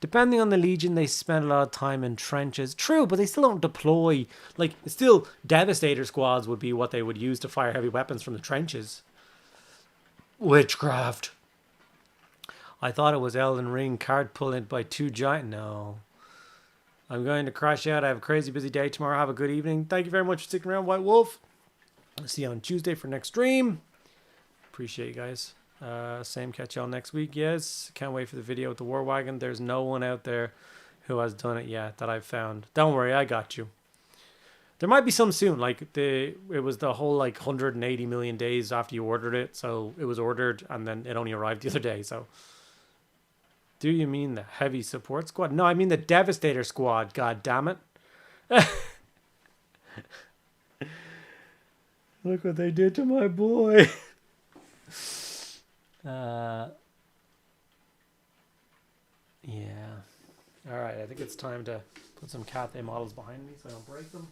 Depending on the Legion, they spend a lot of time in trenches. True, but they still don't deploy. Like, still, Devastator squads would be what they would use to fire heavy weapons from the trenches. Witchcraft. I thought it was Elden Ring card pulling by 2 giant. No. I'm going to crash out. I have a crazy busy day tomorrow. Have a good evening. Thank you very much for sticking around, White Wolf. I'll see you on Tuesday for next stream. Appreciate you guys. Same, catch y'all next week. Yes, can't wait for the video with the War Wagon. There's no one out there who has done it yet that I've found. Don't worry, I got you. There might be some soon. Like it was the whole like 180 million days after you ordered it, so it was ordered and then it only arrived the other day. So, do you mean the heavy support squad? No, I mean the Devastator squad. God damn it! Look what they did to my boy. Yeah. Alright, I think it's time to put some Cathay models behind me so I don't break them.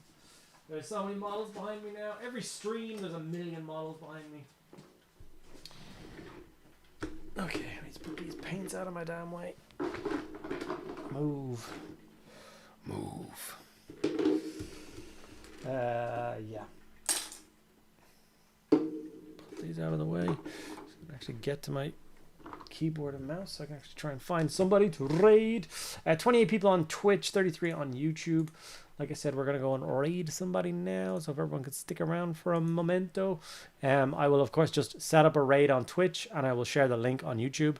There's so many models behind me now. Every stream there's a million models behind me. Okay, let's put these paints out of my damn way. Move. Yeah. Put these out of the way. So I can actually get to my keyboard and mouse so I can actually try and find somebody to raid. 28 people on Twitch, 33 on YouTube. Like I said, we're gonna go and raid somebody now, so if everyone could stick around for a momento. I will of course just set up a raid on Twitch, and I will share the link on YouTube.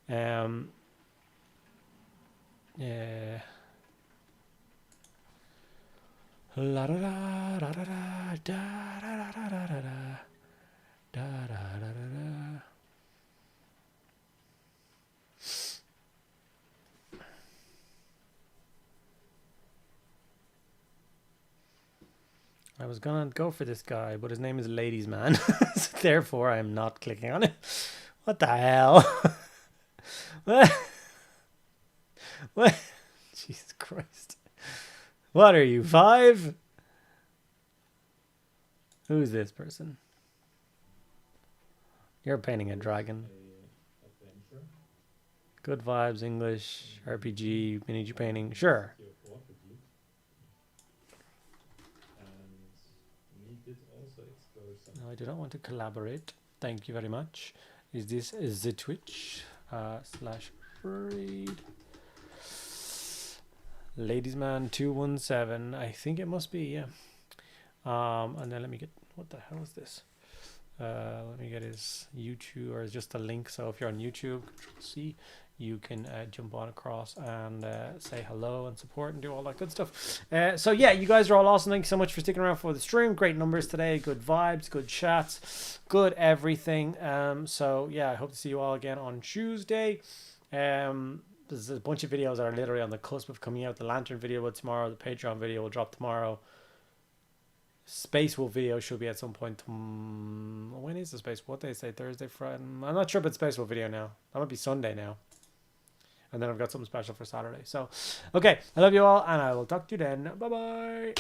Yeah. La da da da da da da da da da da da da da da. I was gonna go for this guy, but his name is Ladies Man, so therefore I am not clicking on it. What the hell? What? What? Jesus Christ! What are you, 5? Who's this person? You're painting a dragon. Good vibes, English, RPG, miniature painting. Sure. No, I do not want to collaborate. Thank you very much. Is this the Twitch /raid? Ladiesman 217. I think it must be, yeah. And then let me get, what the hell is this? Let me get his YouTube, or just a link. So if you're on YouTube, Control-C, you can jump on across and say hello and support and do all that good stuff. So yeah, you guys are all awesome. Thank you so much for sticking around for the stream. Great numbers today, good vibes, good chats, good everything. So yeah, I hope to see you all again on Tuesday. There's a bunch of videos that are literally on the cusp of coming out. The Lantern video will tomorrow, the Patreon video will drop tomorrow. Space Wolf video should be at some point. When is the Space Wolf? What day? Say Thursday, Friday? I'm not sure about Space Wolf video now. That might be Sunday now. And then I've got something special for Saturday. So, okay. I love you all, and I will talk to you then. Bye-bye.